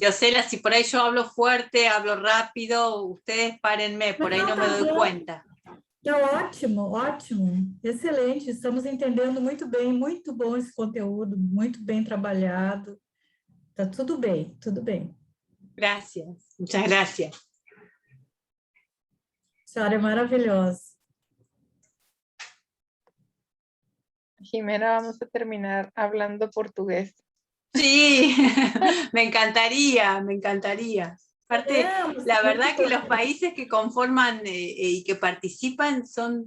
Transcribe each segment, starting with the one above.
Yosela, si por ahí yo hablo fuerte, hablo rápido, ustedes párenme, por ahí Não, no me tá doy bom. cuenta. Tá ótimo, ótimo. Excelente. Estamos entendendo muito bem, muito bom esse conteúdo, muito bem trabalhado. Tá tudo bem, tudo bem. Gracias, muchas gracias. A senhora é maravilhosa. Jimena, vamos a terminar hablando portugués. Sí, me encantaría, me encantaría. Aparte, la verdad que los países que conforman y que participan son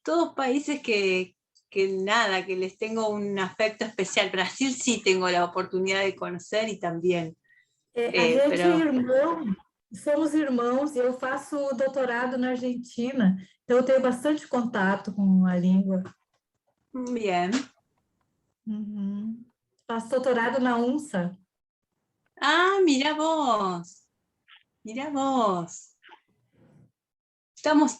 todos países que nada, que les tengo un afecto especial. Brasil sí tengo la oportunidad de conocer y también. A gente Pero... é irmão, somos irmãos, eu faço doutorado na Argentina, então eu tenho bastante contato com a língua. Bien. Uhum. Faço doutorado na UNSA. Ah, mira vos. Mira vos.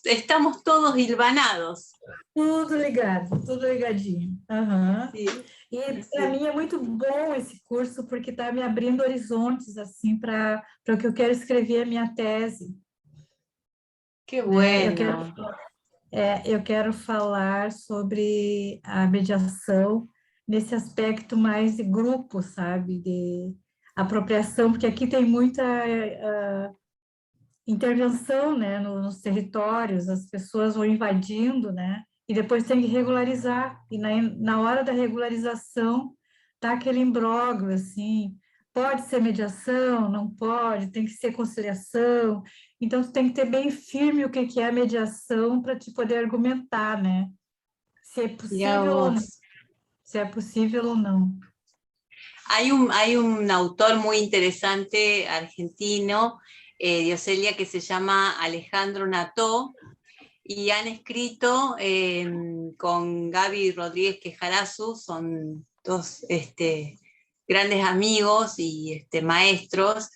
Estamos todos hilvanados. Tudo ligado, tudo ligadinho. Uhum. Sí, E sí. para mim é muito bom esse curso, porque está me abrindo horizontes assim para o que eu quero escrever a minha tese. Qué Né? bueno. Eu quero falar sobre a mediação nesse aspecto mais de grupo, sabe? De apropriação, porque aqui tem muita intervenção, né, nos territórios, as pessoas vão invadindo, né, e depois tem que regularizar, e na hora da regularização tá aquele imbróglio, assim, pode ser mediação, não pode, tem que ser conciliação, então tu tem que ter bem firme o que é a mediação para te poder argumentar, né, se é possível ou não, se é possível ou não. Hay un autor muy interesante argentino, Dioselia, que se llama Alejandro Nató, y han escrito con Gaby Rodríguez Quejarazu, son dos grandes amigos y maestros,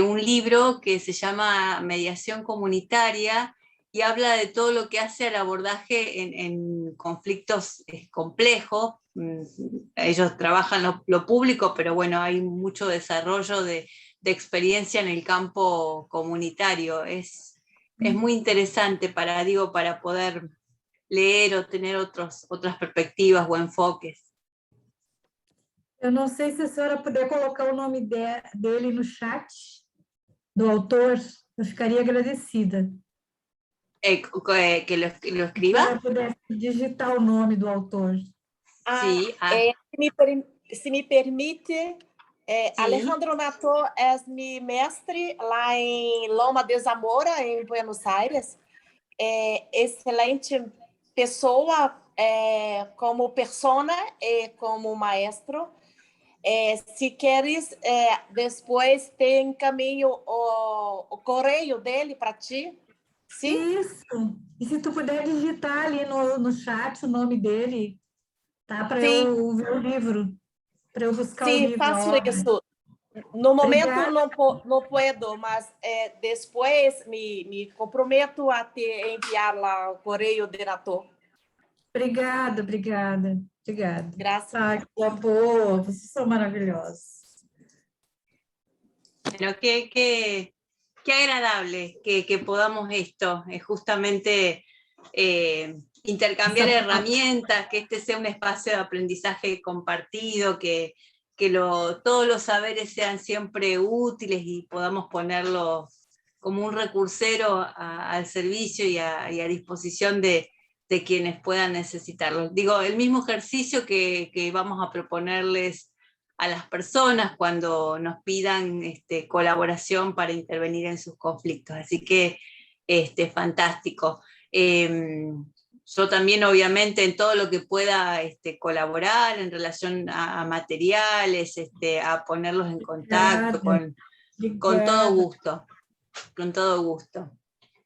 un libro que se llama Mediación Comunitaria, y habla de todo lo que hace al abordaje en conflictos complejos. Ellos trabajan lo público, pero bueno, hay mucho desarrollo de experiencia en el campo comunitario. Es muy interesante para poder leer o tener otras perspectivas o enfoques. Eu não sei se a senhora puder colocar o nome dele no chat, do autor, eu ficaria agradecida. Que lo escriba. Se a senhora pudesse digitar o nome do autor. Sí. Se me permite, sí. Alejandro Nató é meu mestre lá em Loma de Zamora, em Buenos Aires. Excelente pessoa como persona e como maestro. Se queres, depois tem encaminho o correio dele para ti. Sim? Isso. E se tu puder digitar ali no chat o nome dele, tá? Para eu ver o livro, para eu buscar o livro. Sim, faço isso. No momento não posso, mas depois me comprometo a te enviar lá o correio de Nató. Obrigada. Graças. Que boa, vocês são maravilhosos. Pero qué agradable que podamos esto, justamente intercambiar herramientas, que este sea un espacio de aprendizaje compartido, que todos los saberes sean siempre útiles y podamos ponerlos como un recursero al servicio y a disposición de quienes puedan necesitarlos. Digo, el mismo ejercicio que vamos a proponerles a las personas cuando nos pidan colaboración para intervenir en sus conflictos. Así que fantástico. Yo también, obviamente, en todo lo que pueda colaborar en relación a materiales, a ponerlos en contacto, con todo gusto. Con todo gusto.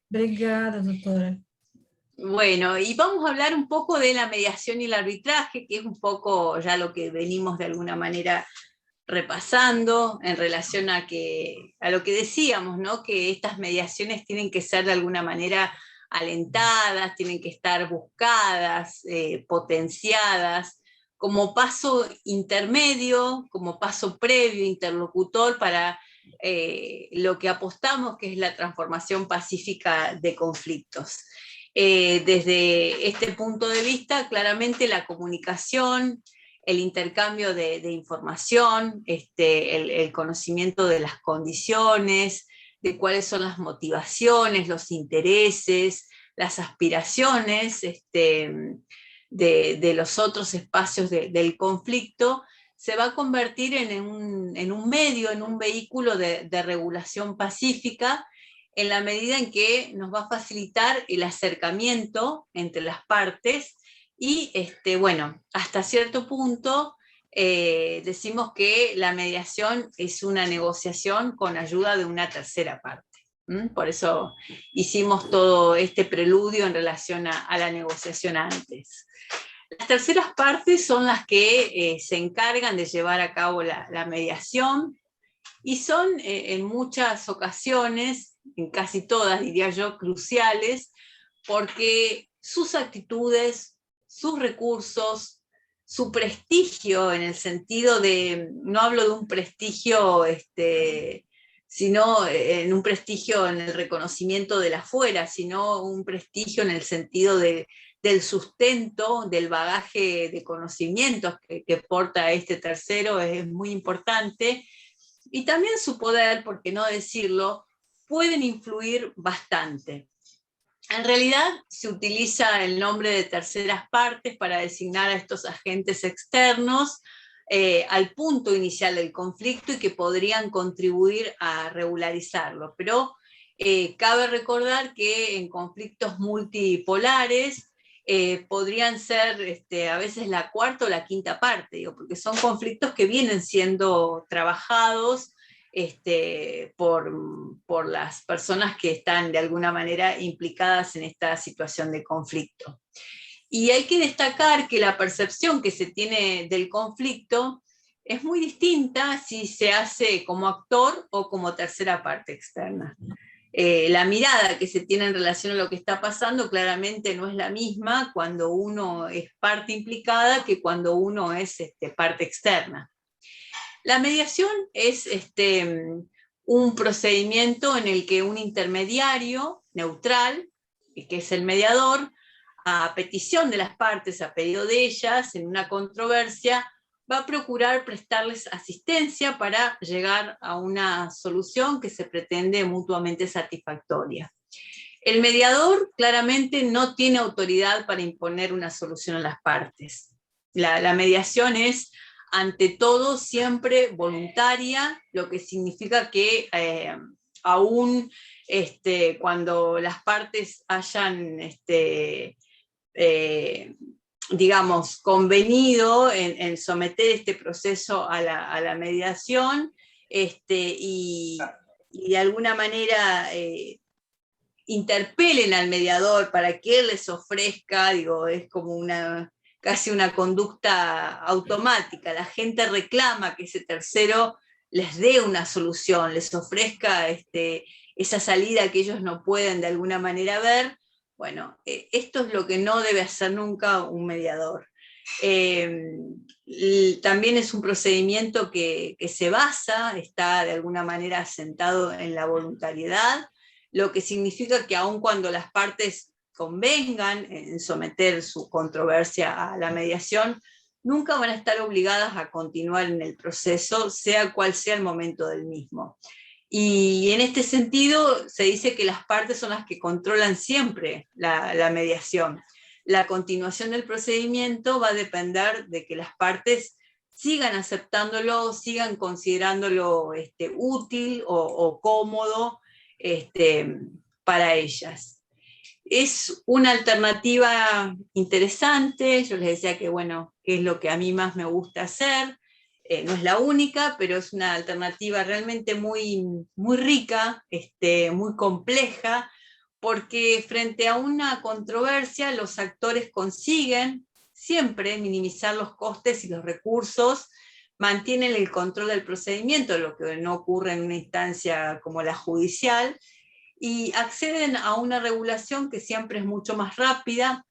Obrigada, doctora. Bueno, y vamos a hablar un poco de la mediación y el arbitraje, que es un poco ya lo que venimos de alguna manera repasando en relación a lo que decíamos, ¿no? Que estas mediaciones tienen que ser de alguna manera alentadas, tienen que estar buscadas, potenciadas, como paso intermedio, como paso previo, interlocutor para lo que apostamos, que es la transformación pacífica de conflictos. Desde este punto de vista, claramente la comunicación, el intercambio de información, el conocimiento de las condiciones, de cuáles son las motivaciones, los intereses, las aspiraciones de los otros espacios del conflicto, se va a convertir en un medio, en un vehículo de regulación pacífica, en la medida en que nos va a facilitar el acercamiento entre las partes y, bueno, hasta cierto punto decimos que la mediación es una negociación con ayuda de una tercera parte. Por eso hicimos todo este preludio en relación a la negociación antes. Las terceras partes son las que se encargan de llevar a cabo la mediación y son en muchas ocasiones, en casi todas diría yo, cruciales, porque sus actitudes, sus recursos, su prestigio en el sentido de, no hablo de un prestigio, sino en un prestigio en el reconocimiento del afuera, sino un prestigio en el sentido del sustento, del bagaje de conocimientos que porta este tercero, es muy importante, y también su poder, por qué no decirlo, pueden influir bastante. En realidad se utiliza el nombre de terceras partes para designar a estos agentes externos al punto inicial del conflicto y que podrían contribuir a regularizarlo. Pero cabe recordar que en conflictos multipolares podrían ser a veces la cuarta o la quinta parte, digo, porque son conflictos que vienen siendo trabajados por las personas que están de alguna manera implicadas en esta situación de conflicto. Y hay que destacar que la percepción que se tiene del conflicto es muy distinta si se hace como actor o como tercera parte externa. La mirada que se tiene en relación a lo que está pasando claramente no es la misma cuando uno es parte implicada que cuando uno es parte externa. La mediación es un procedimiento en el que un intermediario neutral, que es el mediador, a petición de las partes, a pedido de ellas, en una controversia, va a procurar prestarles asistencia para llegar a una solución que se pretende mutuamente satisfactoria. El mediador claramente no tiene autoridad para imponer una solución a las partes. La mediación es, ante todo, siempre voluntaria, lo que significa que aún cuando las partes hayan digamos, convenido en someter este proceso a la mediación y de alguna manera interpelen al mediador para que él les ofrezca, digo, es como casi una conducta automática. La gente reclama que ese tercero les dé una solución, les ofrezca esa salida que ellos no pueden de alguna manera ver. Bueno, esto es lo que no debe hacer nunca un mediador. También es un procedimiento que se basa, está de alguna manera asentado en la voluntariedad, lo que significa que aun cuando las partes convengan en someter su controversia a la mediación, nunca van a estar obligadas a continuar en el proceso, sea cual sea el momento del mismo. Y en este sentido se dice que las partes son las que controlan siempre la mediación. La continuación del procedimiento va a depender de que las partes sigan aceptándolo, sigan considerándolo útil o cómodo para ellas. Es una alternativa interesante, yo les decía que bueno, que es lo que a mí más me gusta hacer. No es la única, pero es una alternativa realmente muy, muy rica, muy compleja, porque frente a una controversia los actores consiguen siempre minimizar los costes y los recursos, mantienen el control del procedimiento, lo que no ocurre en una instancia como la judicial, y acceden a una regulación que siempre es mucho más rápida,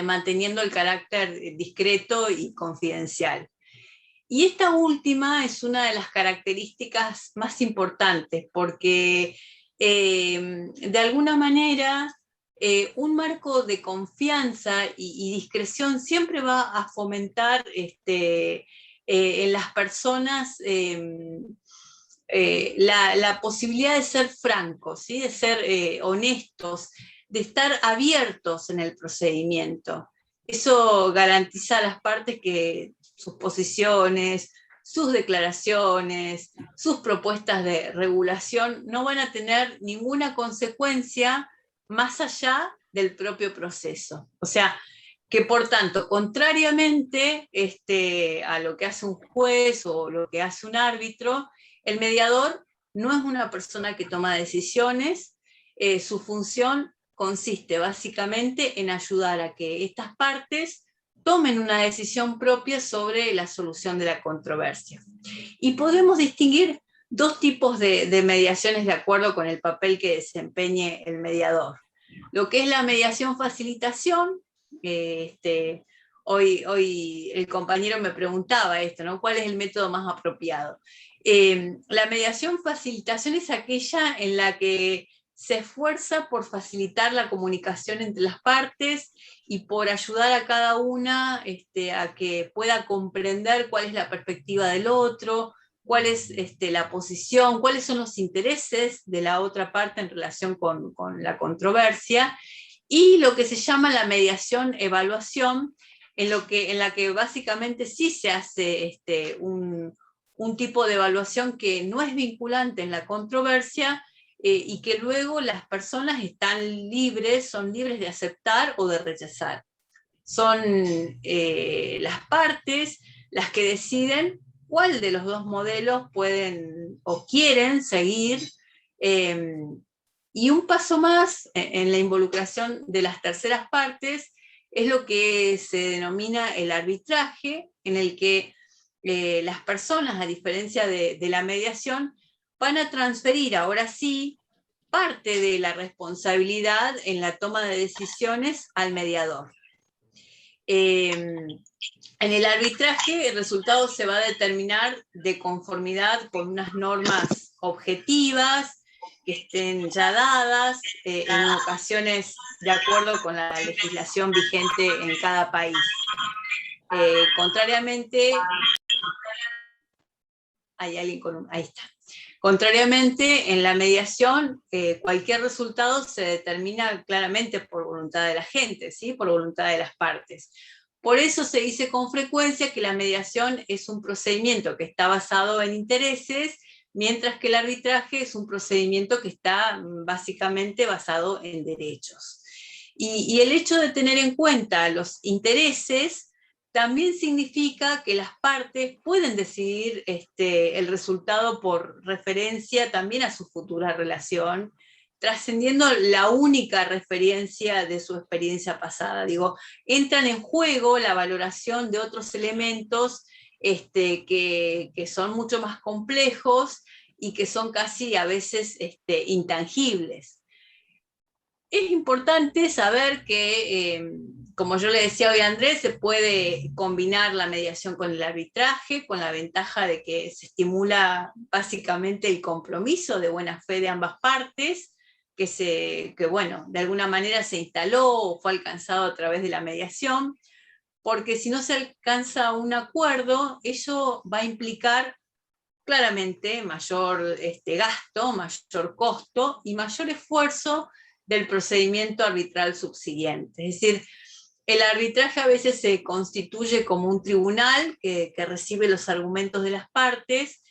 manteniendo el carácter discreto y confidencial. Y esta última es una de las características más importantes, porque de alguna manera un marco de confianza y discreción siempre va a fomentar en las personas la posibilidad de ser francos, ¿sí? De ser honestos, de estar abiertos en el procedimiento. Eso garantiza a las partes que sus posiciones, sus declaraciones, sus propuestas de regulación no van a tener ninguna consecuencia más allá del propio proceso. O sea, que por tanto, contrariamente a lo que hace un juez o lo que hace un árbitro, el mediador no es una persona que toma decisiones, su función consiste básicamente en ayudar a que estas partes tomen una decisión propia sobre la solución de la controversia. Y podemos distinguir dos tipos de mediaciones de acuerdo con el papel que desempeñe el mediador. Lo que es la mediación facilitación, hoy el compañero me preguntaba esto, ¿no? ¿Cuál es el método más apropiado? La mediación facilitación es aquella en la que se esfuerza por facilitar la comunicación entre las partes y por ayudar a cada una a que pueda comprender cuál es la perspectiva del otro, cuál es la posición, cuáles son los intereses de la otra parte en relación con la controversia, y lo que se llama la mediación evaluación, en la que básicamente sí se hace un tipo de evaluación que no es vinculante en la controversia, y que luego las personas son libres de aceptar o de rechazar. Son las partes las que deciden cuál de los dos modelos pueden o quieren seguir, y un paso más en la involucración de las terceras partes es lo que se denomina el arbitraje, en el que las personas, a diferencia de la mediación, van a transferir ahora sí parte de la responsabilidad en la toma de decisiones al mediador. En el arbitraje el resultado se va a determinar de conformidad con unas normas objetivas que estén ya dadas, en ocasiones de acuerdo con la legislación vigente en cada país. Contrariamente, hay alguien con ahí está. Contrariamente, en la mediación, cualquier resultado se determina claramente por voluntad de la gente, ¿sí? Por voluntad de las partes. Por eso se dice con frecuencia que la mediación es un procedimiento que está basado en intereses, mientras que el arbitraje es un procedimiento que está básicamente basado en derechos. Y el hecho de tener en cuenta los intereses también significa que las partes pueden decidir el resultado por referencia también a su futura relación, trascendiendo la única referencia de su experiencia pasada. Digo, entran en juego la valoración de otros elementos que son mucho más complejos y que son casi a veces intangibles. Es importante saber que, como yo le decía hoy a Andrés, se puede combinar la mediación con el arbitraje, con la ventaja de que se estimula básicamente el compromiso de buena fe de ambas partes, que bueno, de alguna manera se instaló o fue alcanzado a través de la mediación, porque si no se alcanza un acuerdo, eso va a implicar claramente mayor gasto, mayor costo y mayor esfuerzo del procedimiento arbitral subsiguiente. Es decir, el arbitraje a veces se constituye como un tribunal que recibe los argumentos de las partes,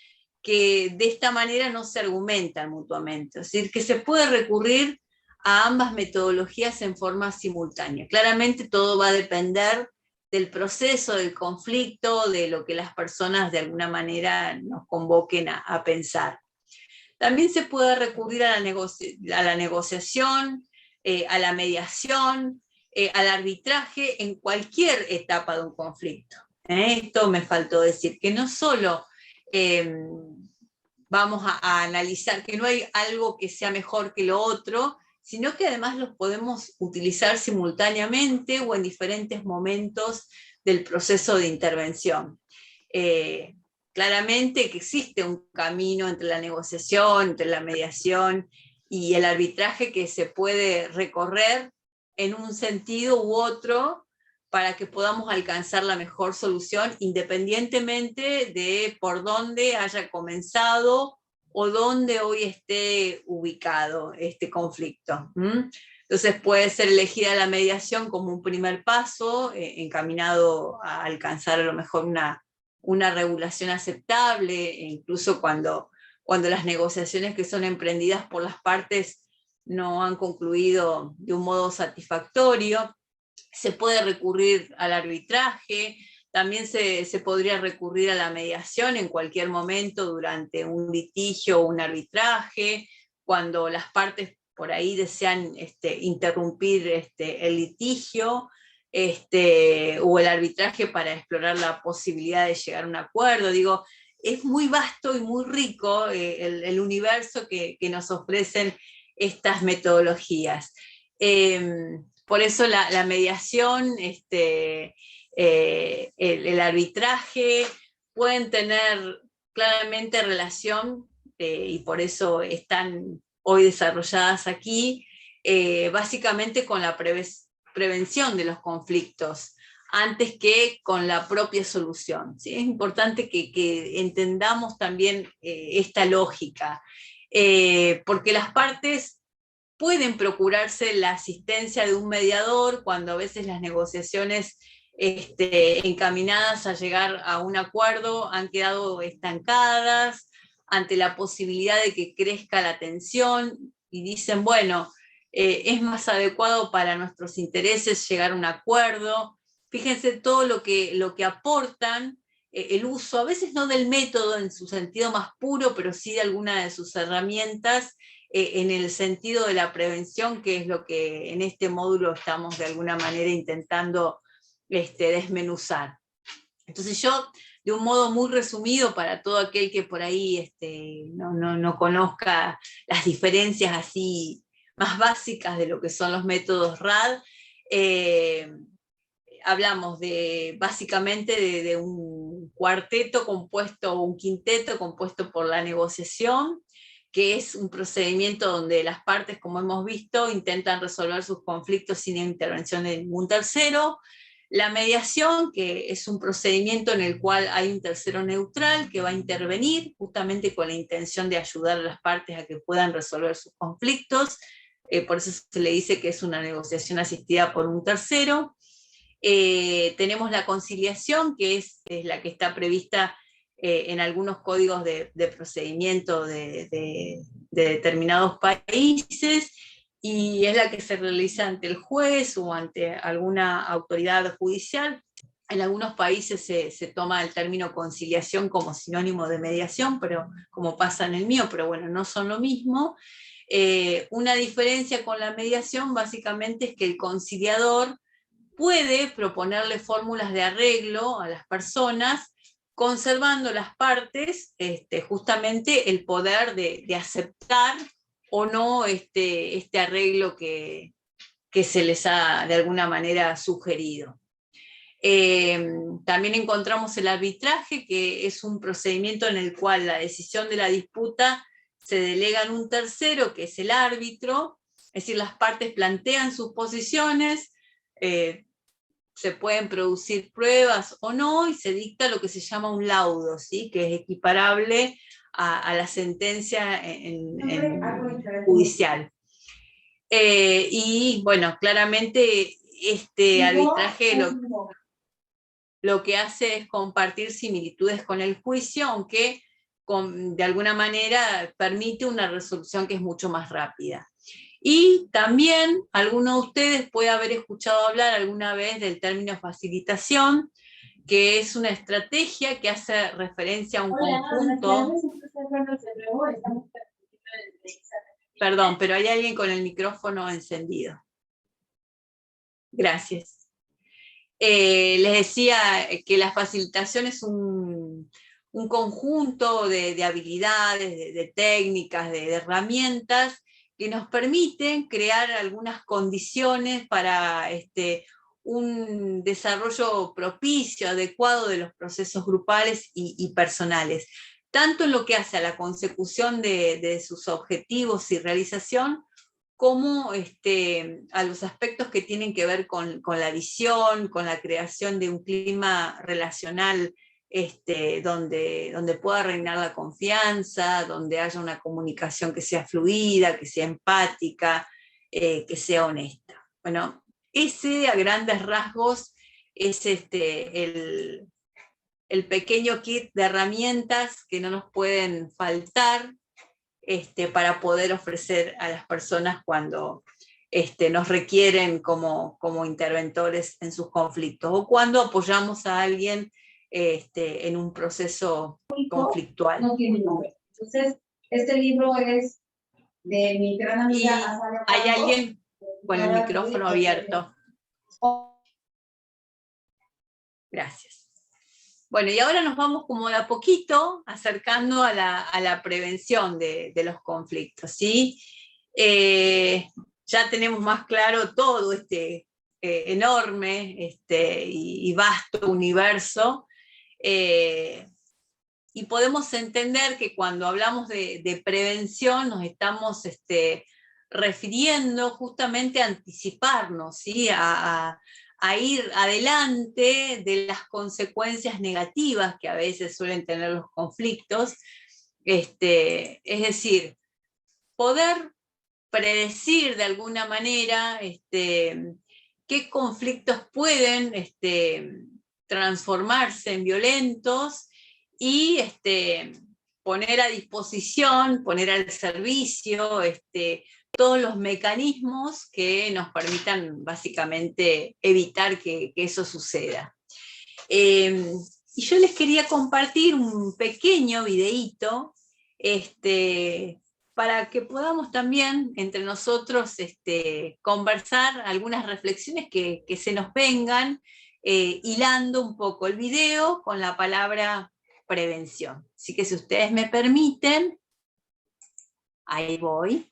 que de esta manera no se argumentan mutuamente. Es decir, que se puede recurrir a ambas metodologías en forma simultánea. Claramente todo va a depender del proceso, del conflicto, de lo que las personas de alguna manera nos convoquen a pensar. También se puede recurrir a la negociación, a la mediación, al arbitraje en cualquier etapa de un conflicto. Esto me faltó decir, que no solo vamos a analizar, que no hay algo que sea mejor que lo otro, sino que además los podemos utilizar simultáneamente o en diferentes momentos del proceso de intervención. Claramente que existe un camino entre la negociación, entre la mediación y el arbitraje que se puede recorrer en un sentido u otro para que podamos alcanzar la mejor solución independientemente de por dónde haya comenzado o dónde hoy esté ubicado este conflicto. Entonces puede ser elegida la mediación como un primer paso encaminado a alcanzar a lo mejor una regulación aceptable, e incluso cuando las negociaciones que son emprendidas por las partes no han concluido de un modo satisfactorio. Se puede recurrir al arbitraje, también se podría recurrir a la mediación en cualquier momento durante un litigio o un arbitraje, cuando las partes por ahí desean interrumpir el litigio, o el arbitraje para explorar la posibilidad de llegar a un acuerdo. Digo, es muy vasto y muy rico el universo que nos ofrecen estas metodologías. Por eso la mediación, el arbitraje pueden tener claramente relación, y por eso están hoy desarrolladas aquí, básicamente con la prevención de los conflictos, antes que con la propia solución, ¿sí? Es importante que entendamos también esta lógica, porque las partes pueden procurarse la asistencia de un mediador cuando a veces las negociaciones encaminadas a llegar a un acuerdo han quedado estancadas ante la posibilidad de que crezca la tensión y dicen, bueno, es más adecuado para nuestros intereses llegar a un acuerdo. Fíjense todo lo que aportan, el uso, a veces no del método en su sentido más puro, pero sí de alguna de sus herramientas, en el sentido de la prevención, que es lo que en este módulo estamos de alguna manera intentando desmenuzar. Entonces yo, de un modo muy resumido, para todo aquel que por ahí no conozca las diferencias así más básicas de lo que son los métodos RAD, hablamos básicamente de un cuarteto compuesto, o un quinteto compuesto por la negociación, que es un procedimiento donde las partes, como hemos visto, intentan resolver sus conflictos sin intervención de ningún tercero. La mediación, que es un procedimiento en el cual hay un tercero neutral que va a intervenir justamente con la intención de ayudar a las partes a que puedan resolver sus conflictos. Por eso se le dice que es una negociación asistida por un tercero. Tenemos la conciliación, que es la que está prevista en algunos códigos de procedimiento de determinados países, y es la que se realiza ante el juez o ante alguna autoridad judicial. En algunos países se toma el término conciliación como sinónimo de mediación, pero como pasa en el mío, pero bueno, no son lo mismo. Una diferencia con la mediación básicamente es que el conciliador puede proponerle fórmulas de arreglo a las personas, conservando las partes justamente el poder de aceptar o no este arreglo que se les ha de alguna manera sugerido. También encontramos el arbitraje, que es un procedimiento en el cual la decisión de la disputa se delega en un tercero, que es el árbitro, es decir, las partes plantean sus posiciones, se pueden producir pruebas o no, y se dicta lo que se llama un laudo, ¿sí? Que es equiparable a la sentencia judicial. Y bueno, claramente este arbitraje lo que hace es compartir similitudes con el juicio, aunque de alguna manera permite una resolución que es mucho más rápida. Y también alguno de ustedes puede haber escuchado hablar alguna vez del término facilitación, que es una estrategia que hace referencia a un conjunto. Perdón, pero hay alguien con el micrófono encendido. Gracias. Les decía que la facilitación es un conjunto de habilidades, de técnicas, de herramientas, que nos permiten crear algunas condiciones para un desarrollo propicio, adecuado de los procesos grupales y personales, tanto en lo que hace a la consecución de sus objetivos y realización, como a los aspectos que tienen que ver con la visión, con la creación de un clima relacional donde pueda reinar la confianza, donde haya una comunicación que sea fluida, que sea empática, que sea honesta. Bueno, ese a grandes rasgos es el pequeño kit de herramientas que no nos pueden faltar para poder ofrecer a las personas cuando nos requieren como interventores en sus conflictos, o cuando apoyamos a alguien en un proceso conflictual. No tiene nombre. Entonces, este libro es de mi gran amiga Azalia hay Franco. alguien con el micrófono abierto. Gracias. Bueno, y ahora nos vamos como de a poquito acercando a la prevención de los conflictos, ¿sí? Ya tenemos más claro todo enorme y vasto universo, y podemos entender que cuando hablamos de prevención nos estamos refiriendo justamente a anticiparnos, ¿sí? A ir adelante de las consecuencias negativas que a veces suelen tener los conflictos, es decir, poder predecir de alguna manera qué conflictos pueden transformarse en violentos y poner a disposición, poner al servicio todos los mecanismos que nos permitan básicamente evitar que eso suceda. Y yo les quería compartir un pequeño videíto para que podamos también entre nosotros conversar algunas reflexiones que se nos vengan, hilando un poco el video con la palabra prevención. Así que si ustedes me permiten, ahí voy.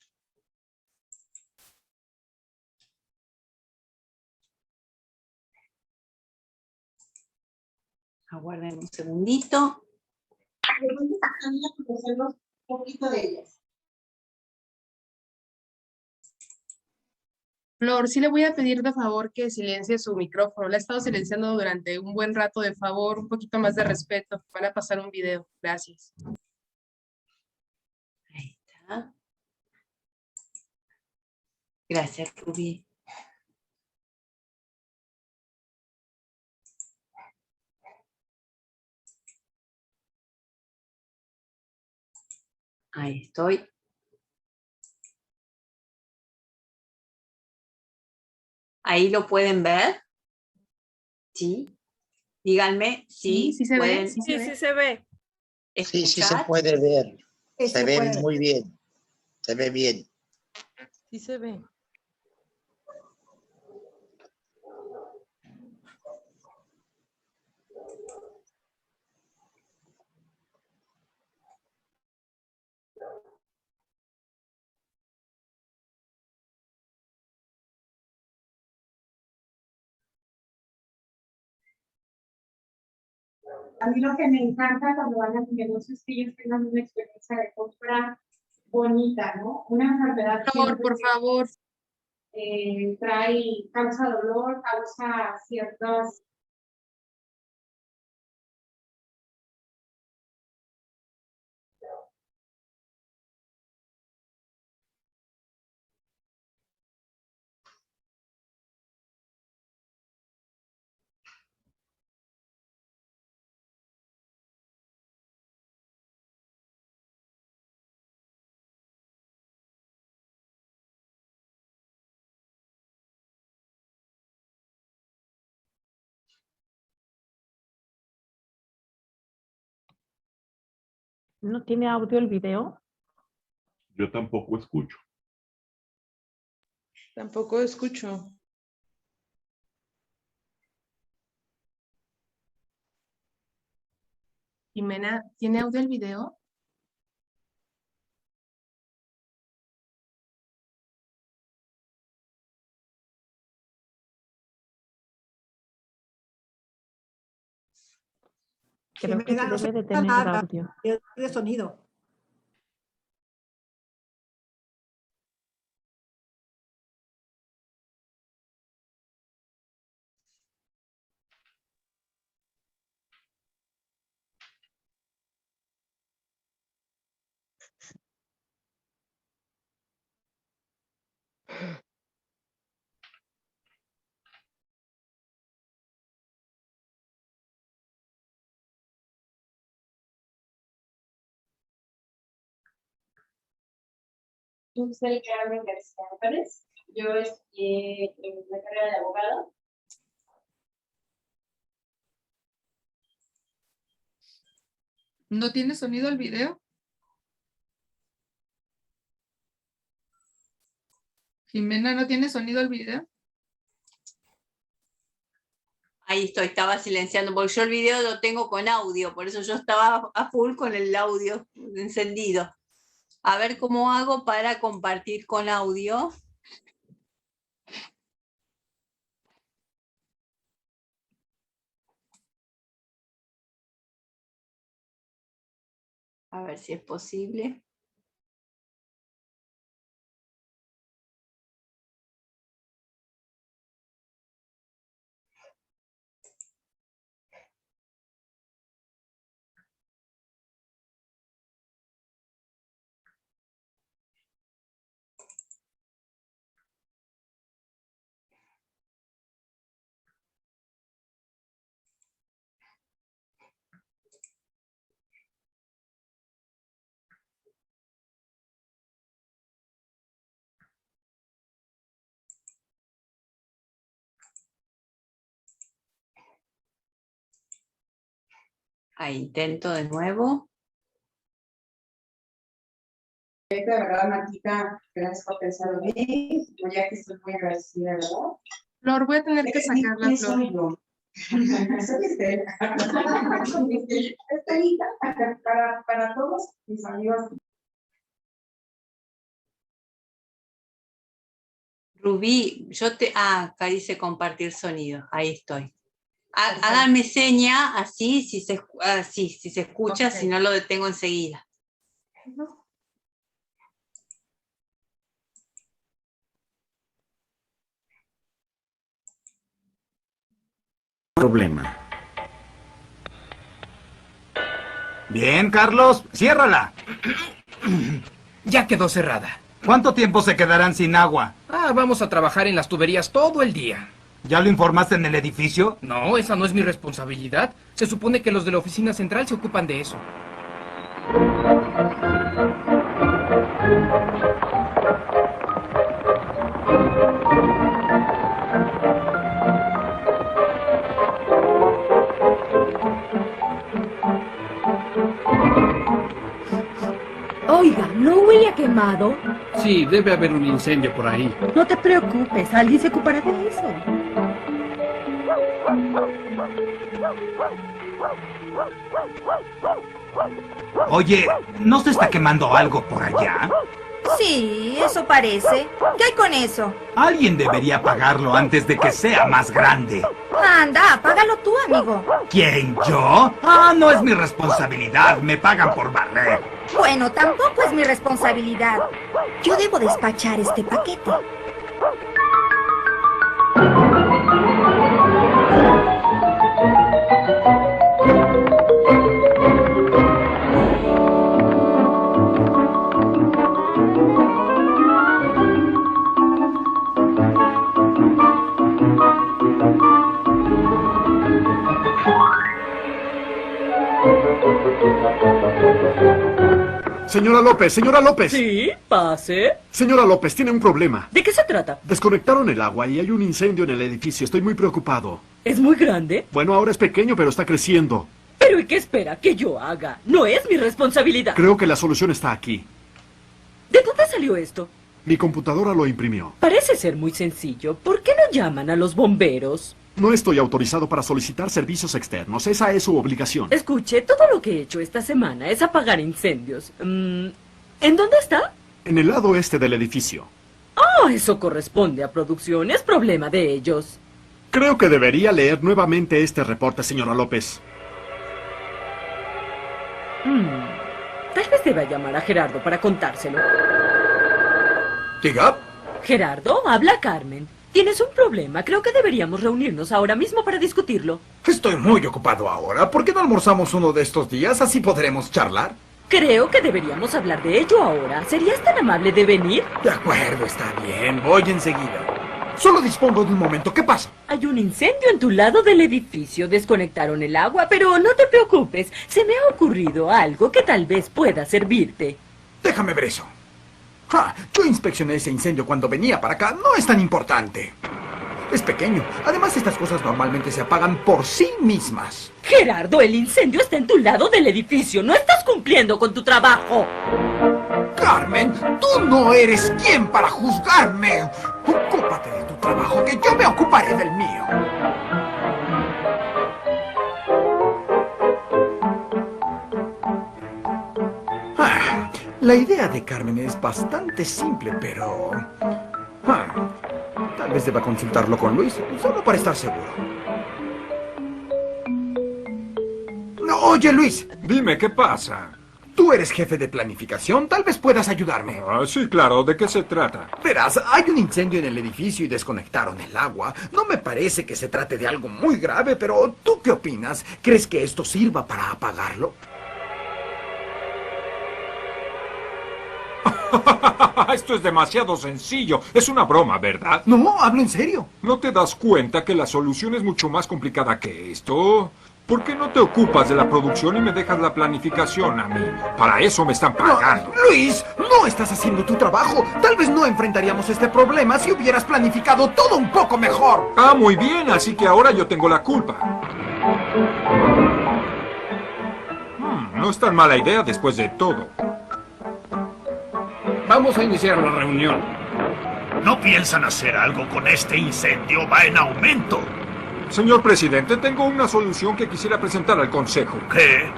Aguarden un segundito. Un poquito de ellas. Flor, sí le voy a pedir de favor que silencie su micrófono. La he estado silenciando durante un buen rato. De favor, un poquito más de respeto. Van a pasar un video. Gracias. Ahí está. Gracias, Rubí. Ahí estoy. ¿Ahí lo pueden ver? ¿Sí? Díganme si Sí se pueden. ve. Sí se ve. Sí, sí se escuchar. puede ver. Sí, Se se ve puede. muy bien. Se ve bien. Sí se ve. A mí lo que me encanta cuando van a negocios es que ellos tengan una experiencia de compra bonita, ¿no? Una enfermedad Flor, por favor. causa dolor, causa ciertas... ¿No tiene audio el video? Yo tampoco escucho. Tampoco escucho. Jimena, ¿tiene audio el video? Creo que Jimena, no se debe de escucha tener nada audio. de sonido. Yo soy Carmen García Pérez. Yo estudié en la carrera de abogado. ¿No tiene sonido el video? Jimena, ¿no tiene sonido el video? Ahí estoy, estaba silenciando, porque yo el video lo tengo con audio, por eso yo estaba a full con el audio encendido. A ver cómo hago para compartir con audio. A ver si es posible. Ahí intento de nuevo. De verdad, Martita, gracias por pensar en mí. Ya que estoy muy agradecida, ¿verdad? Flor, voy a tener que sacar la Eso flor. yo. Soy Estela. Estelita, para todos mis amigos. Rubí, acá dice compartir sonido, ahí estoy. Háganme seña, así, si se escucha, Ok. si no lo detengo enseguida. Problema. Bien, Carlos, ciérrala. Ya quedó cerrada. ¿Cuánto tiempo se quedarán sin agua? Vamos a trabajar en las tuberías todo el día. ¿Ya lo informaste en el edificio? No, esa no es mi responsabilidad. Se supone que los de la oficina central se ocupan de eso. Oiga, ¿no huele a quemado? Sí, debe haber un incendio por ahí. No te preocupes, alguien se ocupará de eso. Oye, ¿no se está quemando algo por allá? Sí, eso parece. ¿Qué hay con eso? Alguien debería apagarlo antes de que sea más grande. Anda, apágalo tú, amigo. ¿Quién, yo? No es mi responsabilidad, me pagan por barrer. Bueno, tampoco es mi responsabilidad. Yo debo despachar este paquete. Señora López, señora López. Sí, pase. Señora López, tiene un problema. ¿De qué se trata? Desconectaron el agua y hay un incendio en el edificio. Estoy muy preocupado. ¿Es muy grande? Bueno, ahora es pequeño, pero está creciendo. ¿Pero y qué espera que yo haga? No es mi responsabilidad. Creo que la solución está aquí. ¿De dónde salió esto? Mi computadora lo imprimió. Parece ser muy sencillo. ¿Por qué no llaman a los bomberos? No estoy autorizado para solicitar servicios externos. Esa es su obligación. Escuche, todo lo que he hecho esta semana es apagar incendios. ¿En dónde está? En el lado este del edificio. Eso corresponde a producción. Es problema de ellos. Creo que debería leer nuevamente este reporte, señora López. Tal vez deba llamar a Gerardo para contárselo. Diga. Gerardo, habla Carmen. Tienes un problema. Creo que deberíamos reunirnos ahora mismo para discutirlo. Estoy muy ocupado ahora. ¿Por qué no almorzamos uno de estos días? Así podremos charlar. Creo que deberíamos hablar de ello ahora. ¿Serías tan amable de venir? De acuerdo, está bien. Voy enseguida. Solo dispongo de un momento. ¿Qué pasa? Hay un incendio en tu lado del edificio. Desconectaron el agua, pero no te preocupes. Se me ha ocurrido algo que tal vez pueda servirte. Déjame ver eso. Yo inspeccioné ese incendio cuando venía para acá. No es tan importante. Es pequeño. Además, estas cosas normalmente se apagan por sí mismas. Gerardo, el incendio está en tu lado del edificio. No estás cumpliendo con tu trabajo. Carmen, tú no eres quien para juzgarme. Ocúpate de tu trabajo, que yo me ocuparé del mío. La idea de Carmen es bastante simple, pero... tal vez deba consultarlo con Luis, solo para estar seguro. No, oye, Luis. Dime, ¿qué pasa? Tú eres jefe de planificación, tal vez puedas ayudarme. Sí, claro, ¿de qué se trata? Verás, hay un incendio en el edificio y desconectaron el agua. No me parece que se trate de algo muy grave, pero ¿tú qué opinas? ¿Crees que esto sirva para apagarlo? Esto es demasiado sencillo. Es una broma, ¿verdad? No, hablo en serio. ¿No te das cuenta que la solución es mucho más complicada que esto? ¿Por qué no te ocupas de la producción y me dejas la planificación a mí? Para eso me están pagando. No, Luis, no estás haciendo tu trabajo. Tal vez no enfrentaríamos este problema si hubieras planificado todo un poco mejor. Muy bien, así que ahora yo tengo la culpa. No es tan mala idea después de todo. Vamos a iniciar la reunión. ¿No piensan hacer algo con este incendio? Va en aumento. Señor presidente, tengo una solución que quisiera presentar al consejo. ¿Qué?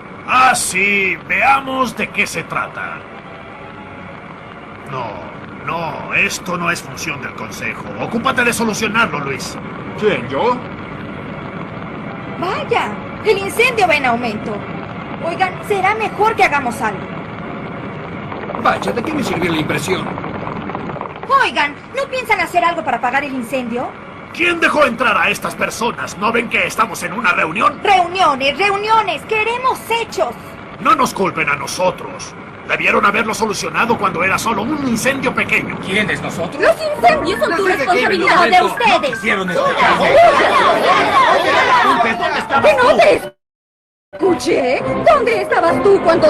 Sí, veamos de qué se trata. No, esto no es función del consejo. Ocúpate de solucionarlo, Luis. ¿Quién, yo? Vaya, el incendio va en aumento. Oigan, será mejor que hagamos algo. Vaya, ¿de qué me sirvió la impresión? Oigan, ¿no piensan hacer algo para apagar el incendio? ¿Quién dejó entrar a estas personas? ¿No ven que estamos en una reunión? Reuniones, queremos hechos. No nos culpen a nosotros. Debieron haberlo solucionado cuando era solo un incendio pequeño. ¿Quiénes nosotros? Los incendios son tu responsabilidad, de ustedes. ¿Que no te escuché? ¿Dónde estabas tú cuando...?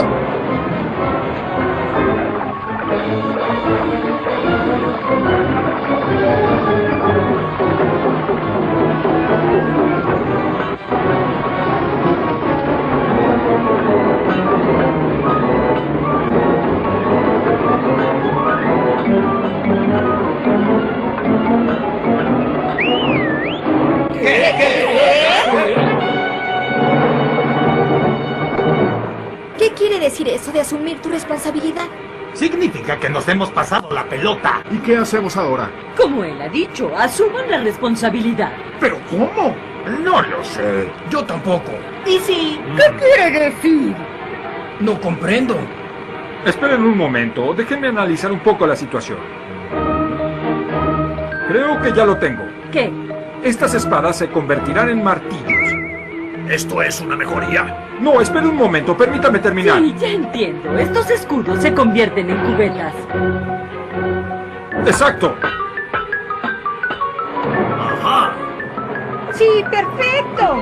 ¿Qué quiere decir eso de asumir tu responsabilidad? Significa que nos hemos pasado la pelota. ¿Y qué hacemos ahora? Como él ha dicho, asuman la responsabilidad. ¿Pero cómo? No lo sé. Yo tampoco. ¿Y sí? ¿Qué quiere decir? No comprendo. Esperen un momento, déjenme analizar un poco la situación. Creo que ya lo tengo. ¿Qué? Estas espadas se convertirán en martillos. ¿Esto es una mejoría? No, espere un momento, permítame terminar. Sí, ya entiendo. Estos escudos se convierten en cubetas. ¡Exacto! ¡Ajá! Sí, perfecto.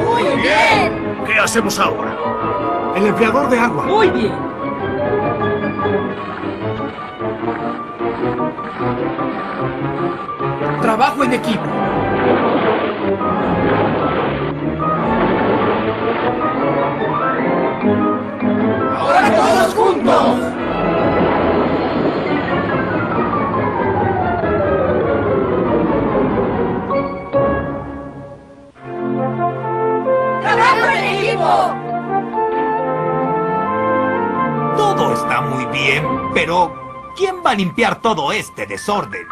Muy bien. ¿Qué hacemos ahora? El enfriador de agua. Muy bien. Trabajo en equipo. ¡Ahora todos juntos! ¡Trabajo en equipo! Todo está muy bien, pero ¿quién va a limpiar todo este desorden?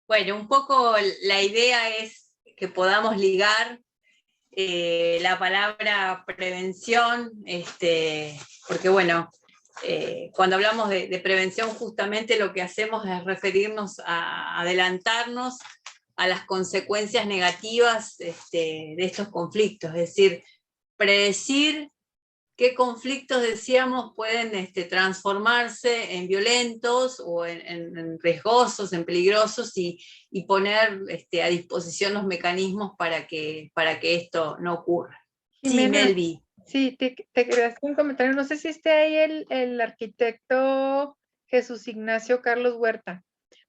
Bueno, un poco la idea es que podamos ligar la palabra prevención, porque bueno, cuando hablamos de prevención justamente lo que hacemos es referirnos a adelantarnos a las consecuencias negativas de estos conflictos, es decir, predecir qué conflictos, decíamos, pueden transformarse en violentos o en riesgosos, en peligrosos, y poner a disposición los mecanismos para que esto no ocurra. Jimena, sí, Melvi. Sí, te quería hacer un comentario. No sé si esté ahí el arquitecto Jesús Ignacio Carlos Huerta,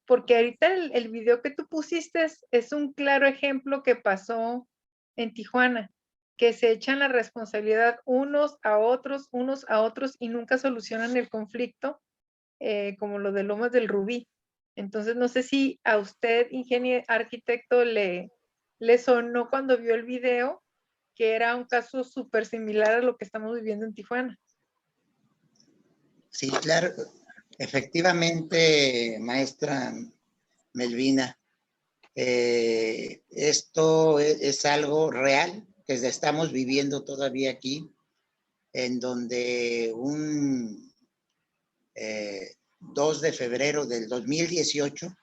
porque ahorita el video que tú pusiste es un claro ejemplo que pasó en Tijuana, que se echan la responsabilidad unos a otros y nunca solucionan el conflicto, como lo de Lomas del Rubí. Entonces no sé si a usted, ingeniero arquitecto, le sonó cuando vio el video que era un caso súper similar a lo que estamos viviendo en Tijuana. Sí, claro. Efectivamente, maestra Melvina, esto es algo real que estamos viviendo todavía aquí, en donde un 2 de febrero del 2018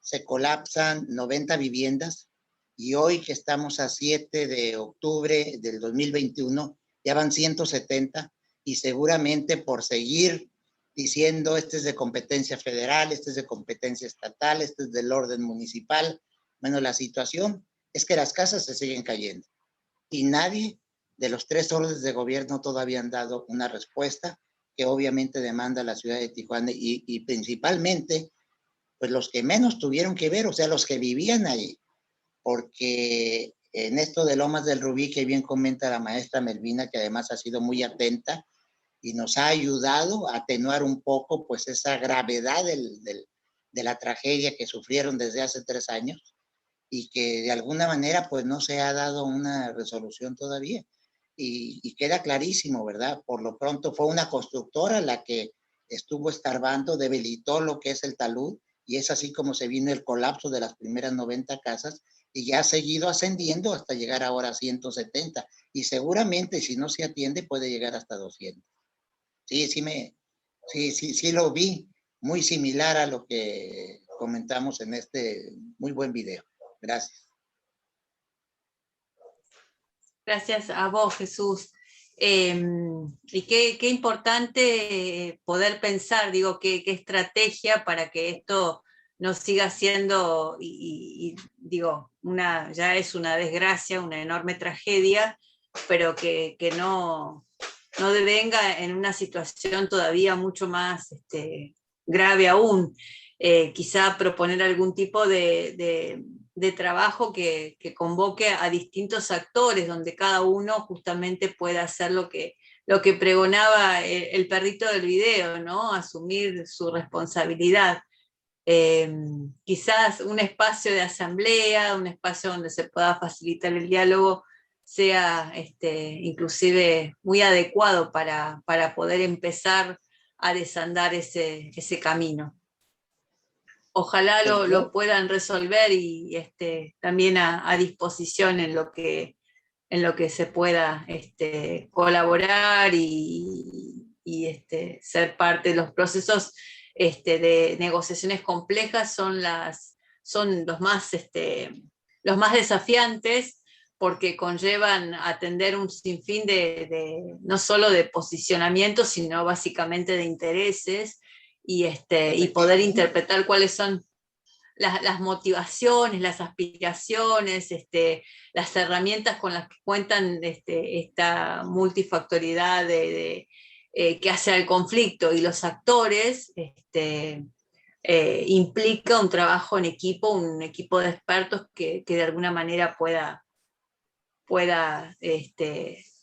se colapsan 90 viviendas, y hoy que estamos a 7 de octubre del 2021, ya van 170, y seguramente por seguir diciendo este es de competencia federal, este es de competencia estatal, este es del orden municipal. Bueno, la situación es que las casas se siguen cayendo y nadie de los 3 órdenes de gobierno todavía han dado una respuesta que obviamente demanda la ciudad de Tijuana y principalmente pues los que menos tuvieron que ver, o sea, los que vivían ahí, porque en esto de Lomas del Rubí, que bien comenta la maestra Melvina, que además ha sido muy atenta y nos ha ayudado a atenuar un poco pues esa gravedad de la tragedia que sufrieron desde hace 3 años y que de alguna manera pues no se ha dado una resolución todavía. Y queda clarísimo, ¿verdad? Por lo pronto fue una constructora la que estuvo escarbando, debilitó lo que es el talud, y es así como se vino el colapso de las primeras 90 casas, y ya ha seguido ascendiendo hasta llegar ahora a 170, y seguramente si no se atiende puede llegar hasta 200. Sí lo vi, muy similar a lo que comentamos en este muy buen video. Gracias. Gracias a vos, Jesús. Y qué importante poder pensar, digo, qué estrategia para que esto no siga siendo, digo, ya es una desgracia, una enorme tragedia, pero que no devenga en una situación todavía mucho más grave aún. Quizá proponer algún tipo de trabajo que convoque a distintos actores, donde cada uno justamente pueda hacer lo que pregonaba el perrito del video, ¿no? Asumir su responsabilidad. Quizás un espacio de asamblea, un espacio donde se pueda facilitar el diálogo, sea inclusive muy adecuado para poder empezar a desandar ese camino. Ojalá lo puedan resolver y también a disposición en lo que se pueda colaborar y ser parte de los procesos de negociaciones complejas. Son los más desafiantes, porque conllevan atender un sinfín no solo de posicionamientos, sino básicamente de intereses, y poder interpretar cuáles son las motivaciones, las aspiraciones, las herramientas con las que cuentan esta multifactoriedad que hace al conflicto, y los actores. Implica un trabajo en equipo, un equipo de expertos que de alguna manera pueda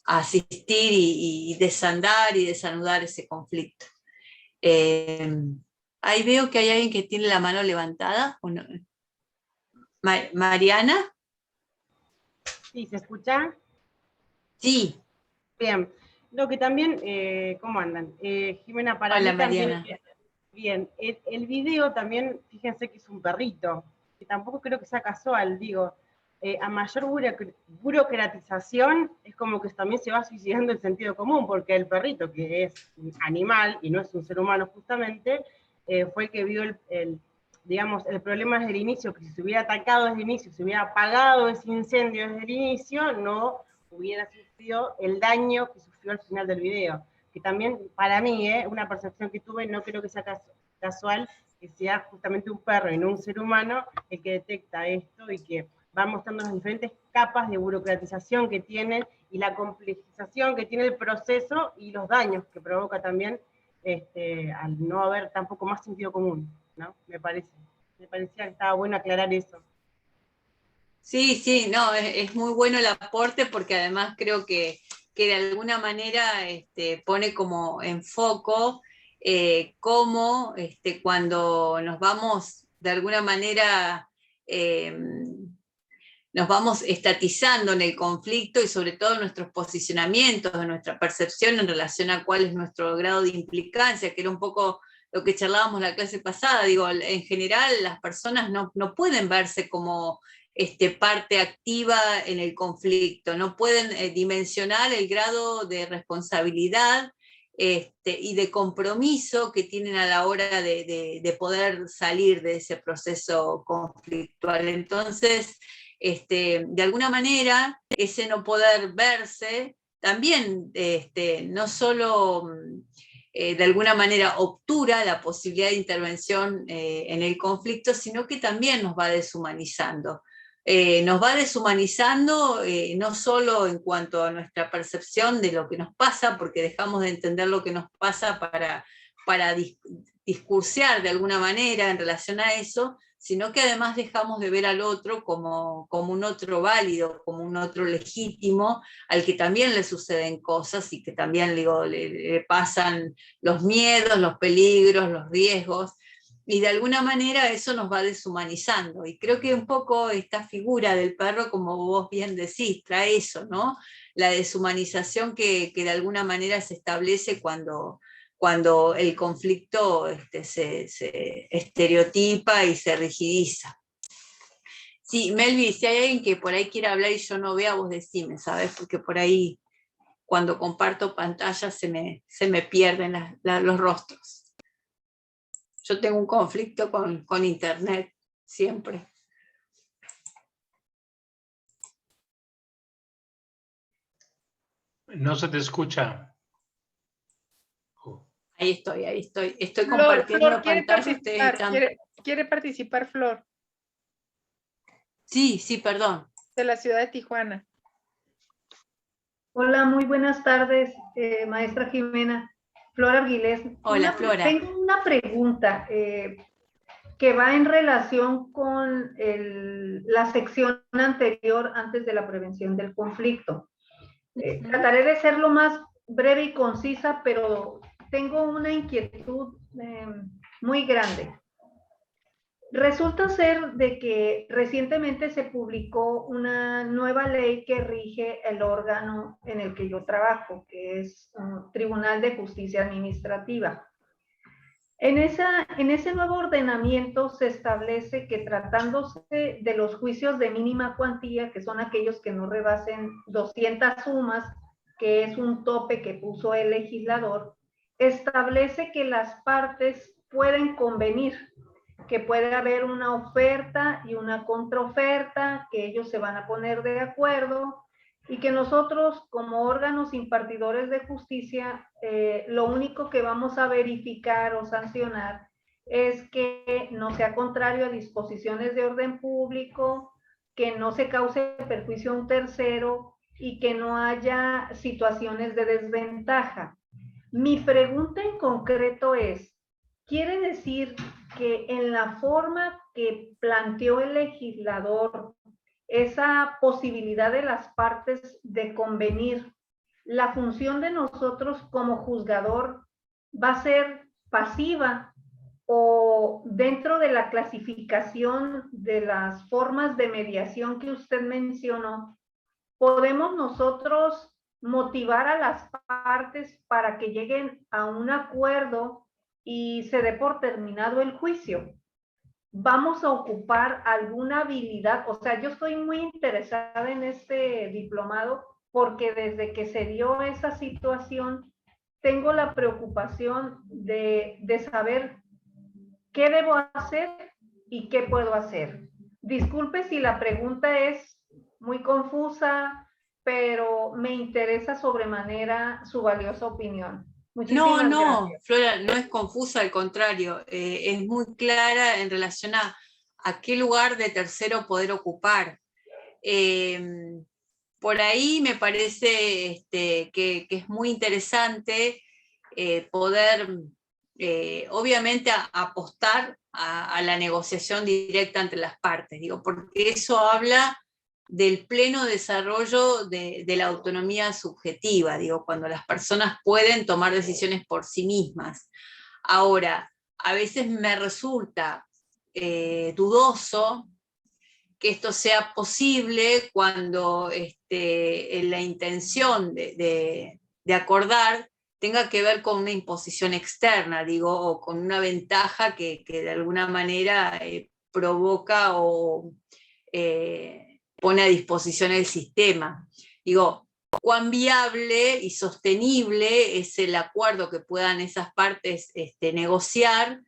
asistir y desandar y desanudar ese conflicto. Ahí veo que hay alguien que tiene la mano levantada. ¿O no? Mariana. Sí, ¿se escucha? Sí. Bien. Lo que también, ¿cómo andan? Jimena, para Hola, mí también, Mariana. bien, el video también, fíjense que es un perrito, que tampoco creo que sea casual, digo, a mayor burocratización es como que también se va suicidando el sentido común, porque el perrito, que es un animal y no es un ser humano justamente, fue el que vio digamos, el problema desde el inicio, que si se hubiera atacado desde el inicio, si hubiera apagado ese incendio desde el inicio, no hubiera sufrido el daño que sufrió al final del video. Que también, para mí, una percepción que tuve, no creo que sea casual, que sea justamente un perro y no un ser humano el que detecta esto y que va mostrando las diferentes capas de burocratización que tiene y la complejización que tiene el proceso y los daños que provoca también al no haber tampoco más sentido común, ¿no? Me parecía que estaba bueno aclarar eso. Sí, sí, no, es muy bueno el aporte porque además creo que de alguna manera pone como en foco cómo cuando nos vamos de alguna manera nos vamos estatizando en el conflicto y sobre todo en nuestros posicionamientos, en nuestra percepción en relación a cuál es nuestro grado de implicancia, que era un poco lo que charlábamos la clase pasada. Digo, en general las personas no pueden verse como parte activa en el conflicto, no pueden dimensionar el grado de responsabilidad y de compromiso que tienen a la hora de poder salir de ese proceso conflictual. Entonces, de alguna manera, ese no poder verse también no solo de alguna manera obtura la posibilidad de intervención en el conflicto, sino que también nos va deshumanizando. Nos va deshumanizando no solo en cuanto a nuestra percepción de lo que nos pasa, porque dejamos de entender lo que nos pasa para discursear de alguna manera en relación a eso, sino que además dejamos de ver al otro como un otro válido, como un otro legítimo, al que también le suceden cosas y que también le pasan los miedos, los peligros, los riesgos, y de alguna manera eso nos va deshumanizando. Y creo que un poco esta figura del perro, como vos bien decís, trae eso, ¿no? La deshumanización que de alguna manera se establece cuando el conflicto se estereotipa y se rigidiza. Sí, Melvi, si hay alguien que por ahí quiera hablar y yo no vea, vos decime, ¿sabes? Porque por ahí cuando comparto pantalla se me pierden los rostros. Yo tengo un conflicto con internet, siempre. No se te escucha. Ahí estoy. Estoy compartiendo Flor, pantalla. ¿Quiere participar, Flor? Sí, perdón. De la ciudad de Tijuana. Hola, muy buenas tardes, maestra Jimena. Flor Arguilés. Hola, Flora. Tengo una pregunta que va en relación con la sección anterior, antes de la prevención del conflicto. Trataré de ser lo más breve y concisa, pero tengo una inquietud muy grande. Resulta ser de que recientemente se publicó una nueva ley que rige el órgano en el que yo trabajo, que es Tribunal de Justicia Administrativa. En ese nuevo ordenamiento se establece que tratándose de los juicios de mínima cuantía, que son aquellos que no rebasen 200 sumas, que es un tope que puso el legislador, establece que las partes pueden convenir, que puede haber una oferta y una contraoferta, que ellos se van a poner de acuerdo y que nosotros como órganos impartidores de justicia lo único que vamos a verificar o sancionar es que no sea contrario a disposiciones de orden público, que no se cause perjuicio a un tercero y que no haya situaciones de desventaja. Mi pregunta en concreto es, ¿quiere decir que en la forma que planteó el legislador esa posibilidad de las partes de convenir la función de nosotros como juzgador va a ser pasiva, o dentro de la clasificación de las formas de mediación que usted mencionó, podemos nosotros motivar a las partes para que lleguen a un acuerdo y se dé por terminado el juicio. Vamos a ocupar alguna habilidad, o sea, yo estoy muy interesada en este diplomado porque desde que se dio esa situación, tengo la preocupación de saber qué debo hacer y qué puedo hacer. Disculpe si la pregunta es muy confusa, pero me interesa sobremanera su valiosa opinión. Muchísimas gracias. Flora, no es confusa, al contrario, es muy clara en relación a qué lugar de tercero poder ocupar. Por ahí me parece que es muy interesante poder, obviamente, apostar a la negociación directa entre las partes, digo, porque eso habla del pleno desarrollo de la autonomía subjetiva, digo, cuando las personas pueden tomar decisiones por sí mismas. Ahora, a veces me resulta dudoso que esto sea posible cuando la intención de acordar tenga que ver con una imposición externa, digo, o con una ventaja que de alguna manera provoca o pone a disposición el sistema. Digo, cuán viable y sostenible es el acuerdo que puedan esas partes negociar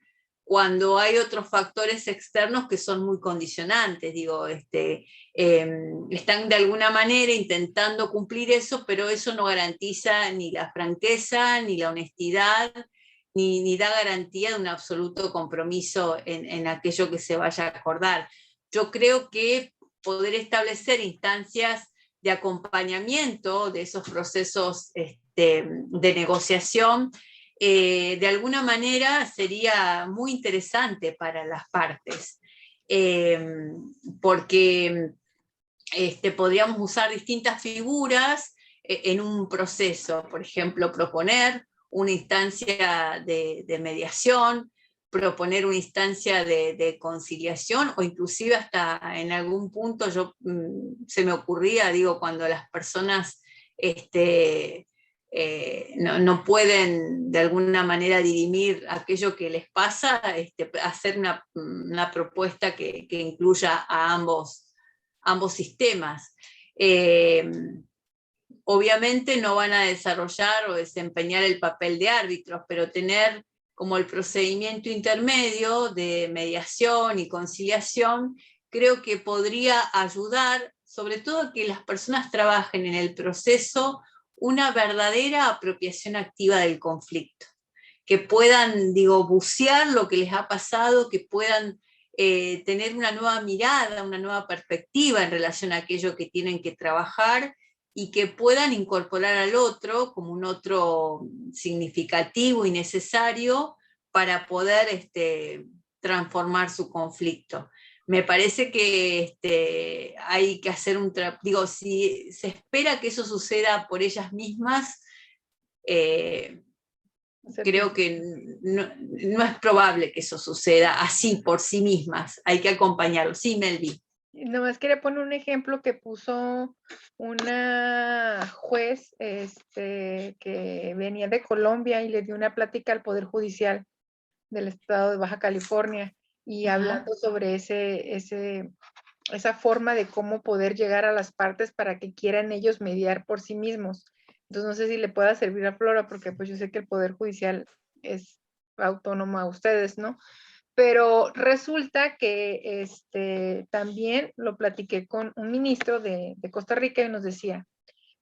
cuando hay otros factores externos que son muy condicionantes, digo, están de alguna manera intentando cumplir eso, pero eso no garantiza ni la franqueza, ni la honestidad, ni da garantía de un absoluto compromiso en aquello que se vaya a acordar. Yo creo que poder establecer instancias de acompañamiento de esos procesos de negociación, de alguna manera sería muy interesante para las partes, porque podríamos usar distintas figuras en un proceso, por ejemplo, proponer una instancia de mediación, proponer una instancia de conciliación, o inclusive hasta en algún punto se me ocurría, digo, cuando las personas no pueden de alguna manera dirimir aquello que les pasa, hacer una propuesta que incluya a ambos sistemas. Obviamente no van a desarrollar o desempeñar el papel de árbitros, pero tener como el procedimiento intermedio de mediación y conciliación, creo que podría ayudar, sobre todo a que las personas trabajen en el proceso una verdadera apropiación activa del conflicto, que puedan, digo, bucear lo que les ha pasado, que puedan tener una nueva mirada, una nueva perspectiva en relación a aquello que tienen que trabajar, y que puedan incorporar al otro como un otro significativo y necesario para poder transformar su conflicto. Me parece que hay que hacer digo, si se espera que eso suceda por ellas mismas, creo que no es probable que eso suceda así por sí mismas, hay que acompañarlo. Sí, Melvi. Nomás quería poner un ejemplo que puso una juez que venía de Colombia y le dio una plática al Poder Judicial del estado de Baja California, y hablando sobre esa forma de cómo poder llegar a las partes para que quieran ellos mediar por sí mismos. Entonces no sé si le pueda servir a Flora, porque pues yo sé que el Poder Judicial es autónomo a ustedes, ¿no? Pero resulta que también lo platiqué con un ministro de Costa Rica y nos decía,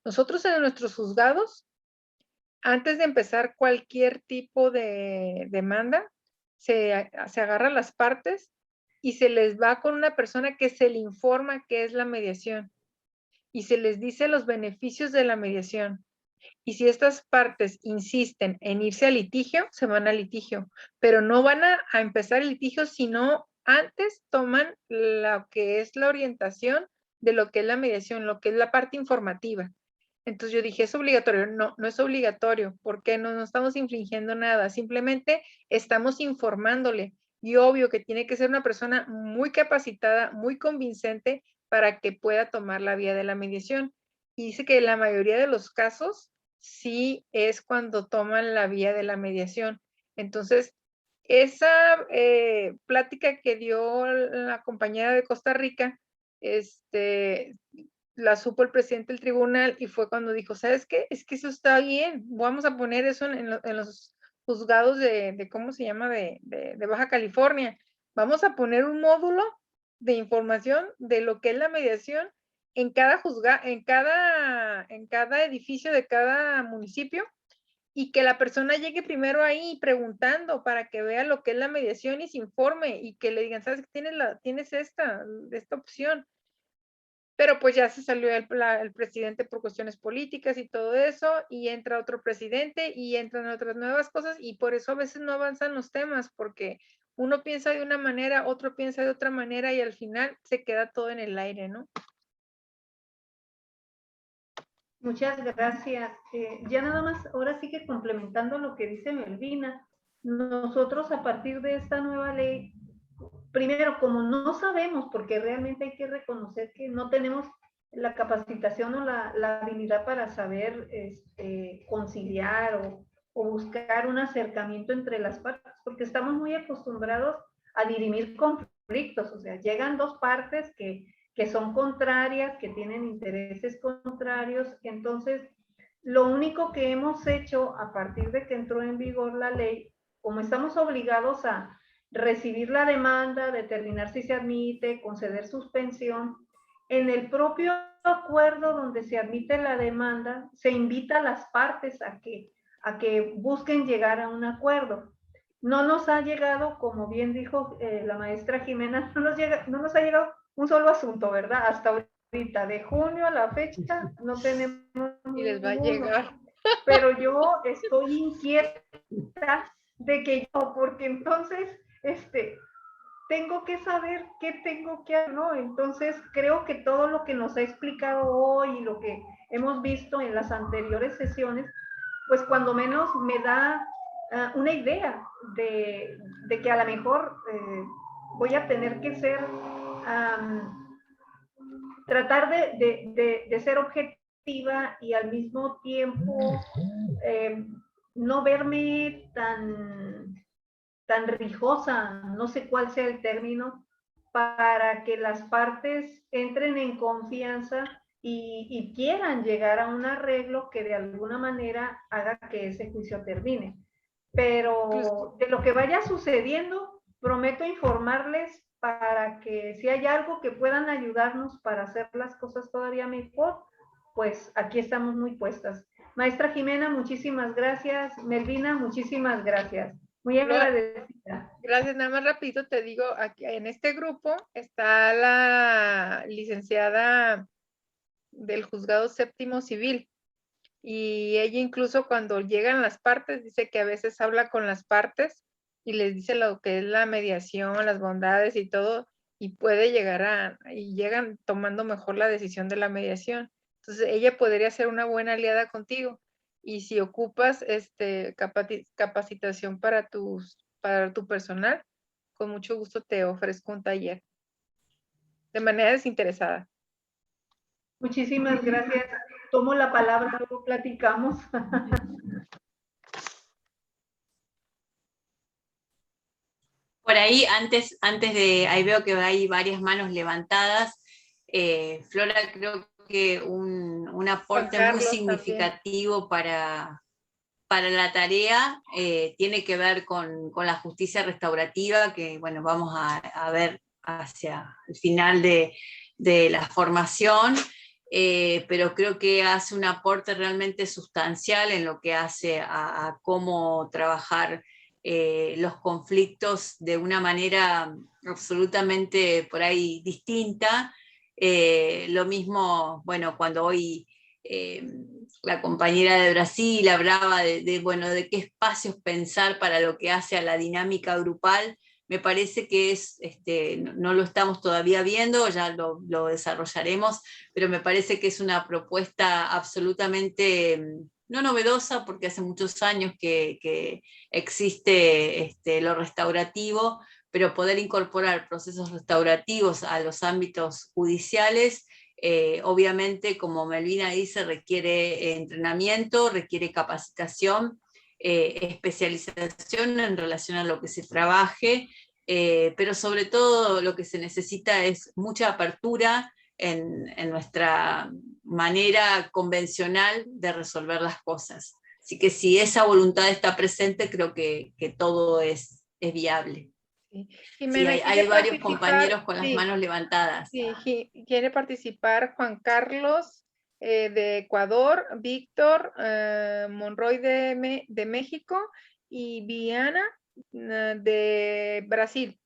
nosotros en nuestros juzgados, antes de empezar cualquier tipo de demanda, se agarra las partes y se les va con una persona que se le informa qué es la mediación y se les dice los beneficios de la mediación. Y si estas partes insisten en irse a litigio, se van a litigio, pero no van a empezar el litigio, sino antes toman lo que es la orientación de lo que es la mediación, lo que es la parte informativa. Entonces yo dije, ¿es obligatorio? No, no es obligatorio, porque no estamos infringiendo nada, simplemente estamos informándole. Y obvio que tiene que ser una persona muy capacitada, muy convincente para que pueda tomar la vía de la mediación. Y dice que la mayoría de los casos sí es cuando toman la vía de la mediación. Entonces, esa plática que dio la compañera de Costa Rica, la supo el presidente del tribunal y fue cuando dijo, ¿sabes qué? Es que eso está bien, vamos a poner eso en los juzgados de ¿cómo se llama? De Baja California. Vamos a poner un módulo de información de lo que es la mediación en cada en cada edificio de cada municipio, y que la persona llegue primero ahí preguntando para que vea lo que es la mediación y se informe y que le digan, ¿sabes qué? Tienes esta opción. Pero pues ya se salió el presidente por cuestiones políticas y todo eso, y entra otro presidente y entran otras nuevas cosas, y por eso a veces no avanzan los temas, porque uno piensa de una manera, otro piensa de otra manera, y al final se queda todo en el aire, ¿no? Muchas gracias. Ya nada más, ahora sí que complementando lo que dice Melvina, nosotros a partir de esta nueva ley, primero, como no sabemos, porque realmente hay que reconocer que no tenemos la capacitación o la habilidad para saber conciliar o buscar un acercamiento entre las partes, porque estamos muy acostumbrados a dirimir conflictos, o sea, llegan dos partes que son contrarias, que tienen intereses contrarios, entonces lo único que hemos hecho a partir de que entró en vigor la ley, como estamos obligados a recibir la demanda, determinar si se admite, conceder suspensión. En el propio acuerdo donde se admite la demanda, se invita a las partes a que busquen llegar a un acuerdo. No nos ha llegado, como bien dijo la maestra Jimena, no nos ha llegado un solo asunto, ¿verdad? Hasta ahorita, de junio a la fecha, no tenemos y les va a llegar. Pero yo estoy inquieta de que yo, porque entonces tengo que saber qué tengo que hacer, ¿no? Entonces, creo que todo lo que nos ha explicado hoy y lo que hemos visto en las anteriores sesiones, pues cuando menos me da una idea de que a lo mejor voy a tener que ser, tratar de ser objetiva y al mismo tiempo no verme tan rijosa, no sé cuál sea el término, para que las partes entren en confianza y quieran llegar a un arreglo que de alguna manera haga que ese juicio termine. Pero de lo que vaya sucediendo, prometo informarles para que si hay algo que puedan ayudarnos para hacer las cosas todavía mejor, pues aquí estamos muy puestas. Maestra Jimena, muchísimas gracias. Melvina, muchísimas gracias. Muy agradecida. Gracias, nada más rapidito te digo, aquí en este grupo está la licenciada del Juzgado Séptimo Civil, y ella incluso cuando llegan las partes, dice que a veces habla con las partes y les dice lo que es la mediación, las bondades y todo, y puede llegar y llegan tomando mejor la decisión de la mediación. Entonces ella podría ser una buena aliada contigo. Y si ocupas capacitación para tu personal, con mucho gusto te ofrezco un taller. De manera desinteresada. Muchísimas gracias. Tomo la palabra, luego platicamos. Por ahí, antes de, ahí veo que hay varias manos levantadas. Flora, creo que un aporte muy significativo para la tarea tiene que ver con la justicia restaurativa, que bueno, vamos a ver hacia el final de la formación, pero creo que hace un aporte realmente sustancial en lo que hace a cómo trabajar los conflictos de una manera absolutamente por ahí distinta. Lo mismo, bueno, cuando hoy la compañera de Brasil hablaba de qué espacios pensar para lo que hace a la dinámica grupal, me parece que es, no lo estamos todavía viendo, ya lo desarrollaremos, pero me parece que es una propuesta absolutamente, no novedosa, porque hace muchos años que existe lo restaurativo, pero poder incorporar procesos restaurativos a los ámbitos judiciales, obviamente, como Melvina dice, requiere entrenamiento, requiere capacitación, especialización en relación a lo que se trabaje, pero sobre todo lo que se necesita es mucha apertura en nuestra manera convencional de resolver las cosas. Así que si esa voluntad está presente, creo que todo es viable. Sí, sí, hay varios compañeros con las manos levantadas. Sí, quiere participar Juan Carlos de Ecuador, Víctor Monroy de México y Viana de Brasil.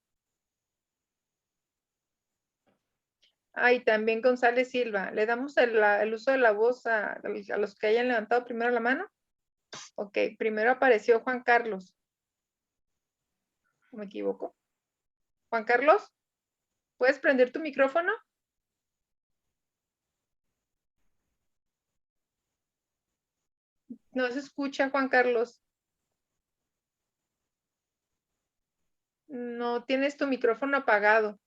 Y también González Silva. ¿Le damos el uso de la voz a los que hayan levantado primero la mano? Ok, primero apareció Juan Carlos. ¿No me equivoco? Juan Carlos, ¿puedes prender tu micrófono? No se escucha, Juan Carlos. No tienes tu micrófono apagado.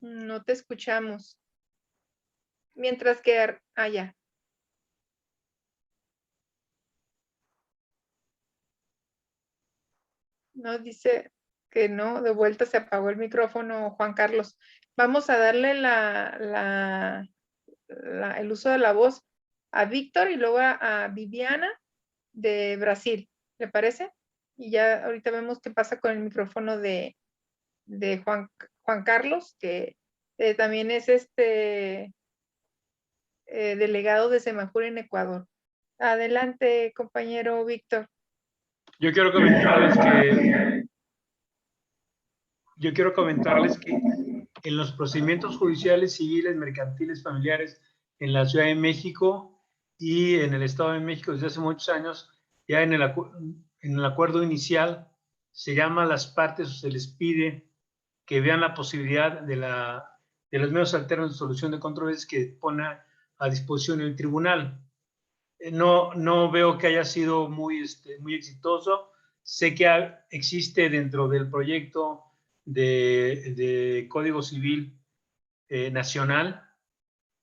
No te escuchamos. Mientras que... ya. No, dice que no, de vuelta se apagó el micrófono, Juan Carlos. Vamos a darle el uso de la voz a Víctor y luego a Viviana de Brasil, ¿le parece? Y ya ahorita vemos qué pasa con el micrófono de Juan Carlos, que también es delegado de Semafur en Ecuador. Adelante, compañero Víctor. Yo quiero comentarles que en los procedimientos judiciales, civiles, mercantiles, familiares en la Ciudad de México y en el Estado de México desde hace muchos años, ya en el acuerdo inicial se llama a las partes o se les pide que vean la posibilidad de los medios alternos de solución de controversias que pone a disposición el tribunal. No veo que haya sido muy exitoso. Sé que existe dentro del proyecto de Código Civil Nacional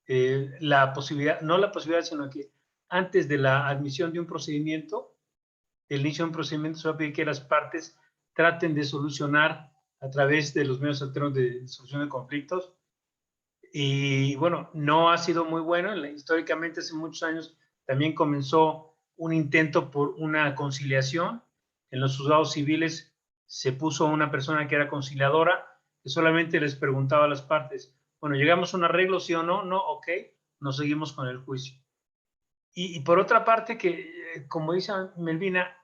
la posibilidad, no la posibilidad, sino que antes de la admisión de un procedimiento, el inicio de un procedimiento, se va a pedir que las partes traten de solucionar a través de los medios alternos de solución de conflictos. Y bueno, no ha sido muy bueno. Históricamente, hace muchos años, también comenzó un intento por una conciliación. En los juzgados civiles se puso una persona que era conciliadora, que solamente les preguntaba a las partes, bueno, ¿llegamos a un arreglo, sí o no? No, ok, nos seguimos con el juicio. Y por otra parte, que como dice Melvina,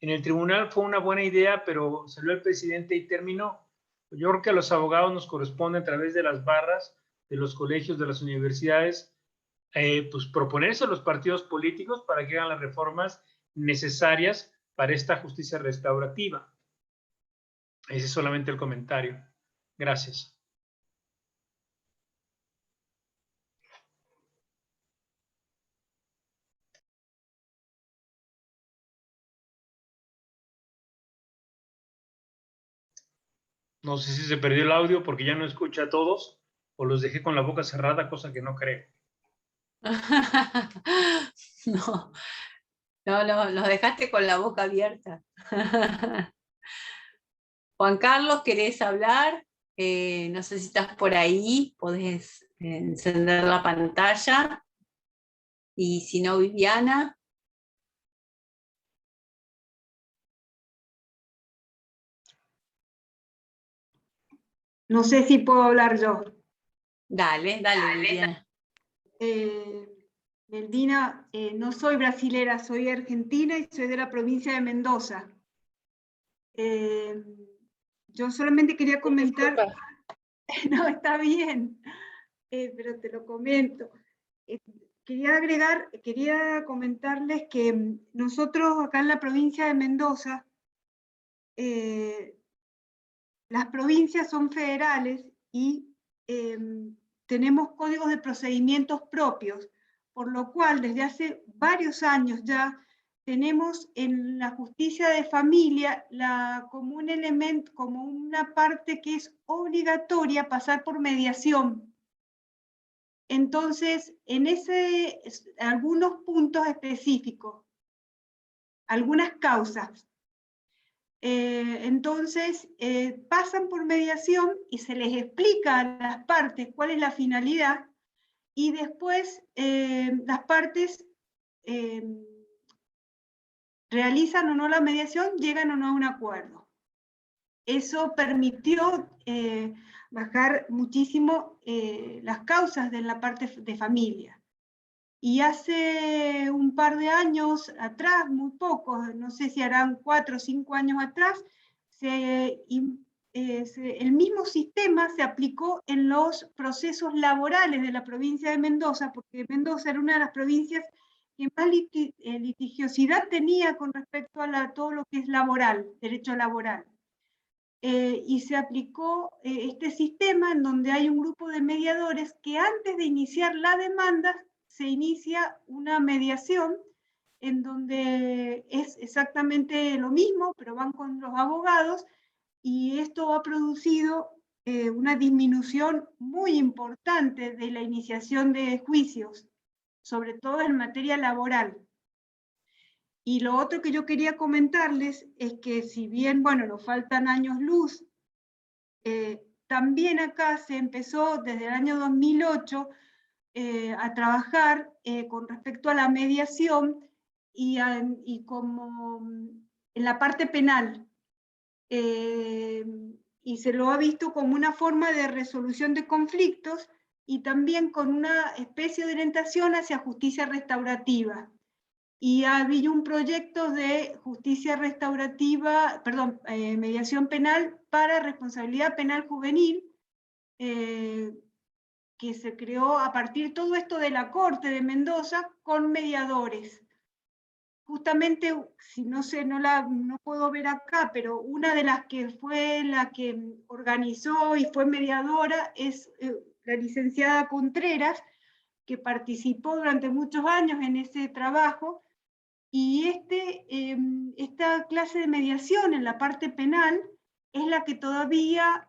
en el tribunal fue una buena idea, pero salió el presidente y terminó. Yo creo que a los abogados nos corresponde, a través de las barras, de los colegios, de las universidades, pues proponerse a los partidos políticos para que hagan las reformas necesarias para esta justicia restaurativa. Ese es solamente el comentario. Gracias. No sé si se perdió el audio porque ya no escucho a todos o los dejé con la boca cerrada, cosa que no creo. No, los dejaste con la boca abierta. Juan Carlos, ¿querés hablar? No sé si estás por ahí, podés encender la pantalla. Y si no, Viviana. No sé si puedo hablar yo. Dale, Viviana. Melvina, no soy brasilera, soy argentina y soy de la provincia de Mendoza. Yo solamente quería comentar... No, está bien, pero te lo comento. quería comentarles que nosotros acá en la provincia de Mendoza, las provincias son federales y tenemos códigos de procedimientos propios, por lo cual desde hace varios años ya tenemos en la justicia de familia como un elemento, como una parte que es obligatoria pasar por mediación. Entonces, en algunos puntos específicos, algunas causas, entonces pasan por mediación y se les explica a las partes cuál es la finalidad, y después las partes realizan o no la mediación, llegan o no a un acuerdo. Eso permitió bajar muchísimo las causas de la parte de familia. Y hace un par de años atrás, muy pocos, no sé si harán 4 o 5 años atrás, el mismo sistema se aplicó en los procesos laborales de la provincia de Mendoza, porque Mendoza era una de las provincias que más litigiosidad tenía con respecto a todo lo que es laboral, derecho laboral. Y se aplicó este sistema en donde hay un grupo de mediadores que antes de iniciar la demanda se inicia una mediación en donde es exactamente lo mismo, pero van con los abogados, y esto ha producido una disminución muy importante de la iniciación de juicios, sobre todo en materia laboral. Y lo otro que yo quería comentarles es que si bien, bueno, nos faltan años luz, también acá se empezó desde el año 2008 a trabajar con respecto a la mediación y como en la parte penal. Y se lo ha visto como una forma de resolución de conflictos y también con una especie de orientación hacia justicia restaurativa. Y ha habido un proyecto de justicia restaurativa, perdón, mediación penal para responsabilidad penal juvenil, que se creó a partir de todo esto de la Corte de Mendoza con mediadores. Justamente, si no sé, no puedo ver acá, pero una de las que fue la que organizó y fue mediadora es la licenciada Contreras, que participó durante muchos años en ese trabajo, y esta clase de mediación en la parte penal es la que todavía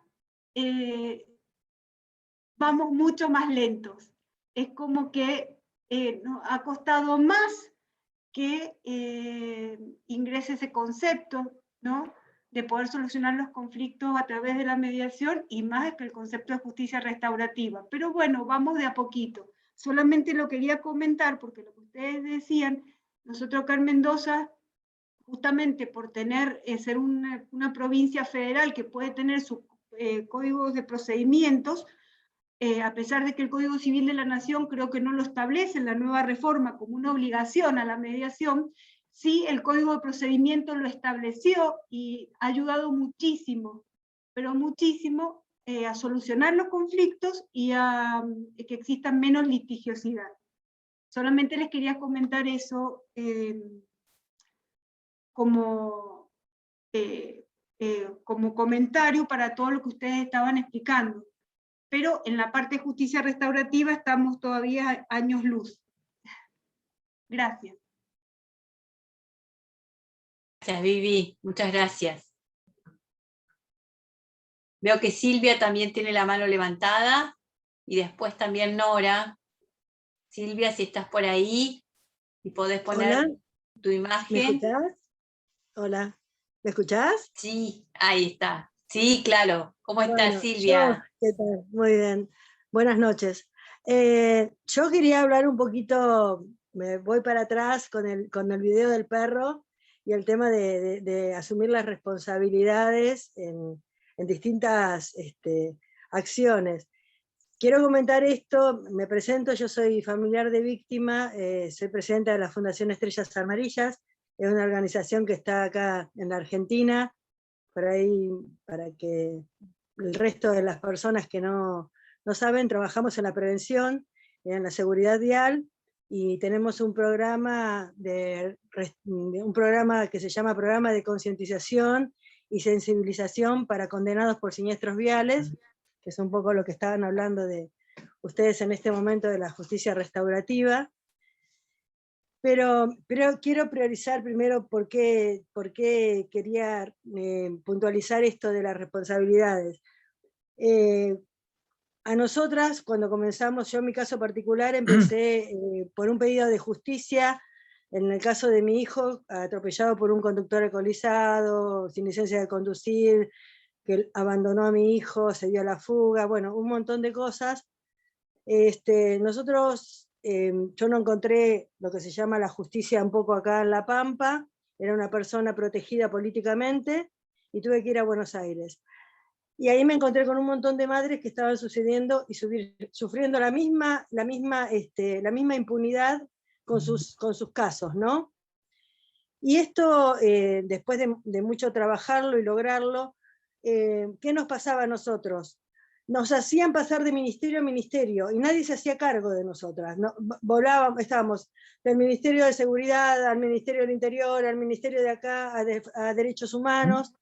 vamos mucho más lentos. Es como que nos ha costado más que ingrese ese concepto, ¿no?, de poder solucionar los conflictos a través de la mediación, y más que el concepto de justicia restaurativa. Pero bueno, vamos de a poquito. Solamente lo quería comentar porque lo que ustedes decían, nosotros acá en Mendoza, justamente por ser una provincia federal que puede tener sus códigos de procedimientos, a pesar de que el Código Civil de la Nación creo que no lo establece en la nueva reforma como una obligación a la mediación, sí el Código de Procedimiento lo estableció y ha ayudado muchísimo, pero muchísimo, a solucionar los conflictos y a que exista menos litigiosidad. Solamente les quería comentar eso como comentario para todo lo que ustedes estaban explicando. Pero en la parte de justicia restaurativa estamos todavía años luz. Gracias. Gracias, Vivi, muchas gracias. Veo que Silvia también tiene la mano levantada, y después también Nora. Silvia, si estás por ahí y podés poner Hola. tu imagen. ¿Me escuchás? Hola, ¿me escuchás? Sí, ahí está. Sí, claro. ¿Cómo estás, Bueno, Silvia? ¿qué tal? Muy bien. Buenas noches. Yo quería hablar un poquito, me voy para atrás con el video del perro y el tema de asumir las responsabilidades en distintas acciones. Quiero comentar esto, me presento, yo soy familiar de víctima, soy presidenta de la Fundación Estrellas Amarillas, es una organización que está acá en la Argentina, por ahí para que el resto de las personas que no saben, trabajamos en la prevención, en la seguridad vial, y tenemos un programa, un programa que se llama Programa de Concientización y Sensibilización para Condenados por Siniestros Viales, que es un poco lo que estaban hablando de ustedes en este momento de la justicia restaurativa. Pero quiero priorizar primero por qué quería puntualizar esto de las responsabilidades. A nosotras, cuando comenzamos, yo en mi caso particular, empecé por un pedido de justicia, en el caso de mi hijo, atropellado por un conductor alcoholizado, sin licencia de conducir, que abandonó a mi hijo, se dio a la fuga, bueno, un montón de cosas. Nosotros, yo no encontré lo que se llama la justicia un poco acá en La Pampa, era una persona protegida políticamente, y tuve que ir a Buenos Aires. Y ahí me encontré con un montón de madres que estaban sucediendo y sufriendo la misma impunidad con sus casos, ¿no? Y esto, después de mucho trabajarlo y lograrlo, ¿qué nos pasaba a nosotros? Nos hacían pasar de ministerio a ministerio y nadie se hacía cargo de nosotras. ¿No? Estábamos del Ministerio de Seguridad al Ministerio del Interior, al Ministerio de acá, a Derechos Humanos,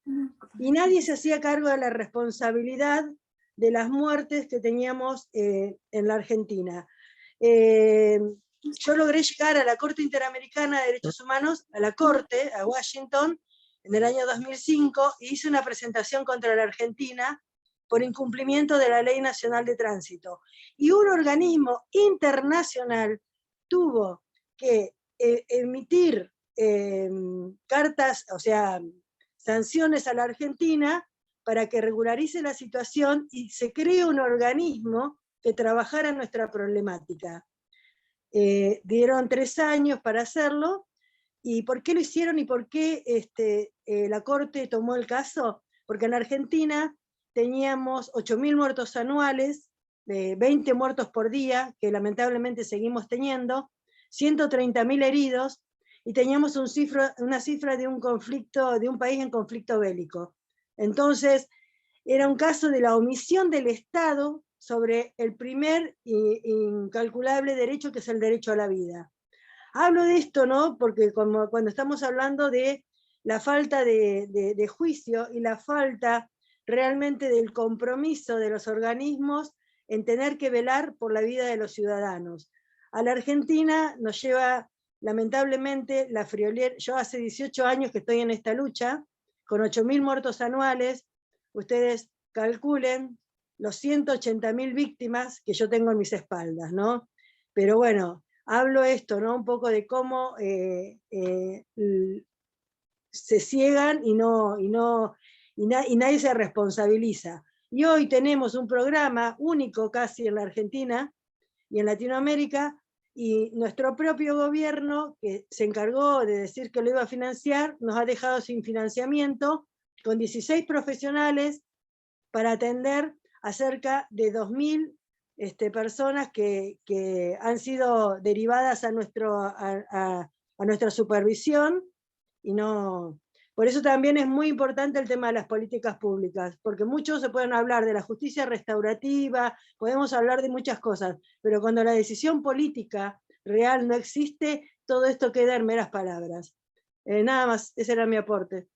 y nadie se hacía cargo de la responsabilidad de las muertes que teníamos en la Argentina. Yo logré llegar a la Corte Interamericana de Derechos Humanos, a la Corte, a Washington, en el año 2005, y hice una presentación contra la Argentina por incumplimiento de la Ley Nacional de Tránsito. Y un organismo internacional tuvo que emitir cartas, o sea, sanciones a la Argentina para que regularice la situación y se cree un organismo que trabajara en nuestra problemática. Dieron 3 años para hacerlo. ¿Y por qué lo hicieron y por qué la Corte tomó el caso? Porque en Argentina teníamos 8.000 muertos anuales, 20 muertos por día, que lamentablemente seguimos teniendo, 130.000 heridos, y teníamos una cifra de un conflicto, de un país en conflicto bélico. Entonces, era un caso de la omisión del Estado sobre el primer incalculable derecho, que es el derecho a la vida. Hablo de esto, ¿no? Porque cuando estamos hablando de la falta de juicio y la falta realmente del compromiso de los organismos en tener que velar por la vida de los ciudadanos. A la Argentina nos lleva, lamentablemente, la friolera. Yo hace 18 años que estoy en esta lucha, con 8.000 muertos anuales. Ustedes calculen los 180.000 víctimas que yo tengo en mis espaldas, ¿no? Pero bueno, hablo esto, ¿no? Un poco de cómo se ciegan y nadie se responsabiliza. Y hoy tenemos un programa único casi en la Argentina y en Latinoamérica, y nuestro propio gobierno, que se encargó de decir que lo iba a financiar, nos ha dejado sin financiamiento, con 16 profesionales para atender a cerca de 2.000 personas que han sido derivadas a nuestra supervisión, y no. Por eso también es muy importante el tema de las políticas públicas, porque muchos se pueden hablar de la justicia restaurativa, podemos hablar de muchas cosas, pero cuando la decisión política real no existe, todo esto queda en meras palabras. Nada más, ese era mi aporte.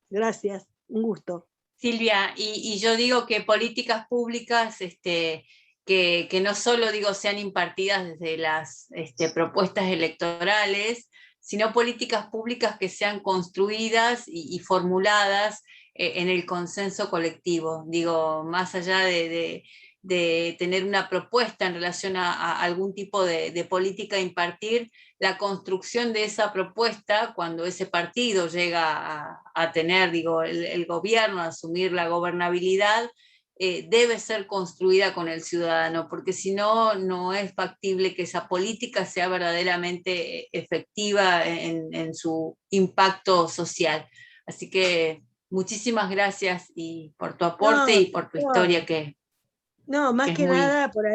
Gracias, un gusto. Silvia, y yo digo que políticas públicas que no solo sean impartidas desde las propuestas electorales, sino políticas públicas que sean construidas y formuladas en el consenso colectivo. Digo, más allá de tener una propuesta en relación a algún tipo de política a impartir, la construcción de esa propuesta, cuando ese partido llega a tener, el gobierno, a asumir la gobernabilidad, debe ser construida con el ciudadano, porque si no, no es factible que esa política sea verdaderamente efectiva en su impacto social. Así que muchísimas gracias por tu aporte y por tu historia que... No, más que muy... nada, por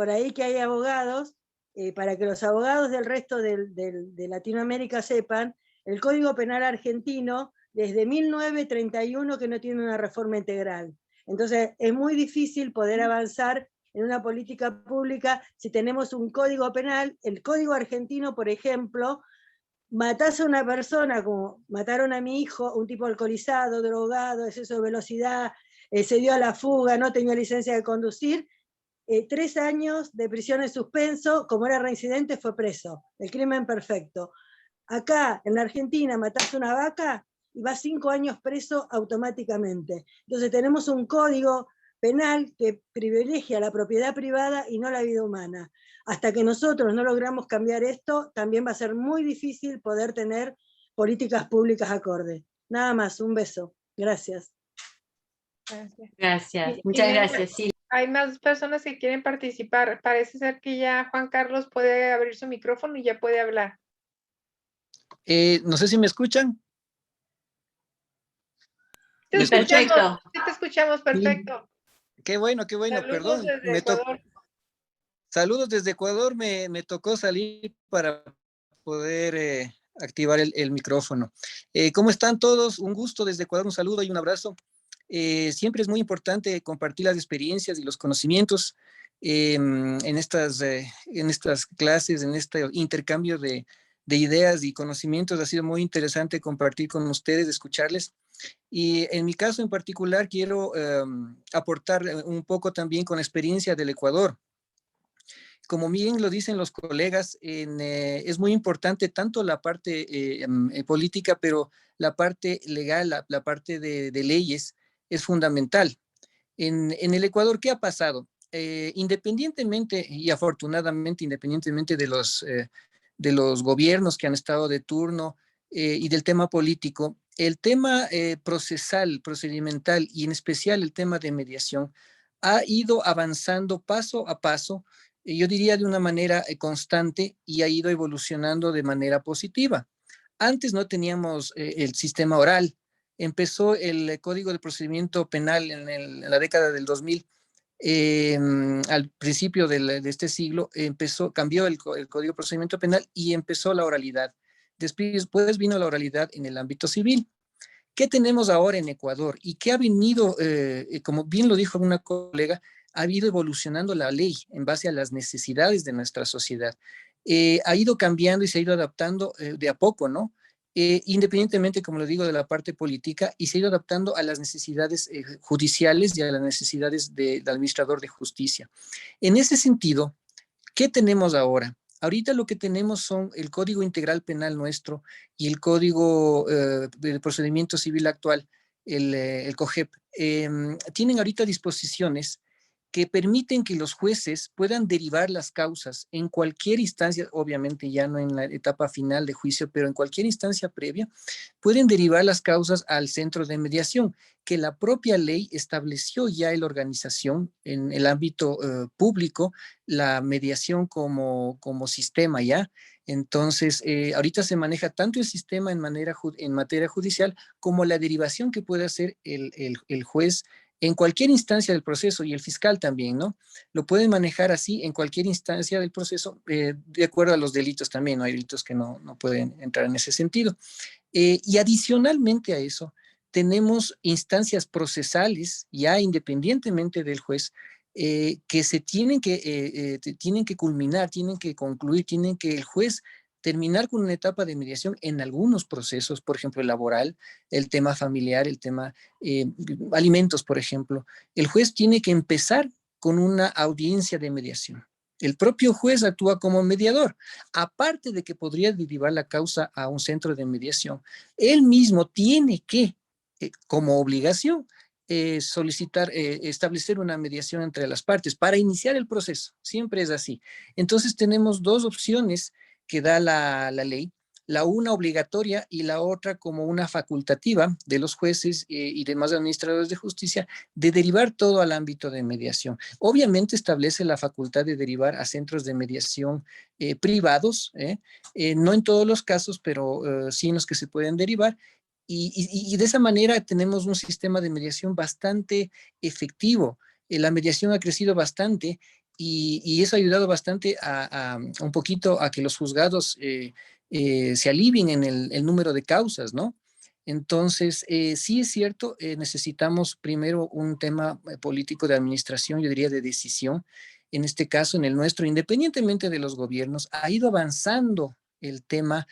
ahí que hay abogados, para que los abogados del resto de Latinoamérica sepan, el Código Penal argentino, desde 1931 que no tiene una reforma integral. Entonces es muy difícil poder avanzar en una política pública si tenemos un código penal. El código argentino, por ejemplo, matás a una persona, como mataron a mi hijo, un tipo alcoholizado, drogado, exceso de velocidad, se dio a la fuga, no tenía licencia de conducir, 3 años de prisión en suspenso, como era reincidente, fue preso. El crimen perfecto. Acá, en la Argentina, matás una vaca y vas 5 años preso automáticamente. Entonces tenemos un código penal que privilegia la propiedad privada y no la vida humana. Hasta que nosotros no logramos cambiar esto, también va a ser muy difícil poder tener políticas públicas acordes. Nada más, un beso. Gracias. Gracias, muchas gracias, sí. Hay más personas que quieren participar. Parece ser que ya Juan Carlos puede abrir su micrófono y ya puede hablar. No sé si me escuchan. Te escuchamos perfecto. Qué bueno, Saludos perdón. desde Ecuador. Saludos desde Ecuador, me tocó salir para poder activar el micrófono. ¿Cómo están todos? Un gusto desde Ecuador, un saludo y un abrazo. Siempre es muy importante compartir las experiencias y los conocimientos en estas clases, en este intercambio de ideas y conocimientos. Ha sido muy interesante compartir con ustedes, escucharles. Y en mi caso en particular quiero aportar un poco también con la experiencia del Ecuador. Como bien lo dicen los colegas, es muy importante tanto la parte política, pero la parte legal, la parte de leyes es fundamental. En el Ecuador, ¿qué ha pasado? Independientemente y afortunadamente, independientemente de los gobiernos que han estado de turno y del tema político, el tema procesal, procedimental y en especial el tema de mediación ha ido avanzando paso a paso, yo diría de una manera constante, y ha ido evolucionando de manera positiva. Antes no teníamos el sistema oral. Empezó el Código de Procedimiento Penal en la década del 2000, al principio de este siglo, cambió el Código de Procedimiento Penal y empezó la oralidad. Después vino la oralidad en el ámbito civil. ¿Qué tenemos ahora en Ecuador? Y qué ha venido, como bien lo dijo una colega, ha ido evolucionando la ley en base a las necesidades de nuestra sociedad. Ha ido cambiando y se ha ido adaptando de a poco, ¿no? Independientemente, como lo digo, de la parte política, y se ha ido adaptando a las necesidades judiciales y a las necesidades del administrador de justicia. En ese sentido, ¿qué tenemos ahora? Ahorita lo que tenemos son el Código Integral Penal nuestro y el Código de Procedimiento Civil actual, el COGEP. Tienen ahorita disposiciones que permiten que los jueces puedan derivar las causas en cualquier instancia, obviamente ya no en la etapa final de juicio, pero en cualquier instancia previa, pueden derivar las causas al centro de mediación, que la propia ley estableció ya en la organización, en el ámbito público, la mediación como sistema ya. Entonces, ahorita se maneja tanto el sistema en materia judicial como la derivación que puede hacer el juez en cualquier instancia del proceso, y el fiscal también, ¿no? Lo pueden manejar así en cualquier instancia del proceso, de acuerdo a los delitos también, ¿no? Hay delitos que no pueden entrar en ese sentido. Y adicionalmente a eso, tenemos instancias procesales, ya independientemente del juez, que se tienen que culminar, tienen que concluir, tienen que el juez terminar con una etapa de mediación en algunos procesos, por ejemplo, el laboral, el tema familiar, el tema alimentos, por ejemplo. El juez tiene que empezar con una audiencia de mediación. El propio juez actúa como mediador. Aparte de que podría derivar la causa a un centro de mediación, él mismo tiene que, como obligación, establecer una mediación entre las partes para iniciar el proceso. Siempre es así. Entonces tenemos dos opciones que da la ley, la una obligatoria y la otra como una facultativa de los jueces y demás administradores de justicia de derivar todo al ámbito de mediación. Obviamente establece la facultad de derivar a centros de mediación privados, no en todos los casos, pero sí en los que se pueden derivar. Y de esa manera tenemos un sistema de mediación bastante efectivo. La mediación ha crecido bastante y eso ha ayudado bastante a un poquito a que los juzgados se alivien en el número de causas, ¿no? Entonces, sí es cierto, necesitamos primero un tema político de administración, yo diría de decisión. En este caso, en el nuestro, independientemente de los gobiernos, ha ido avanzando el tema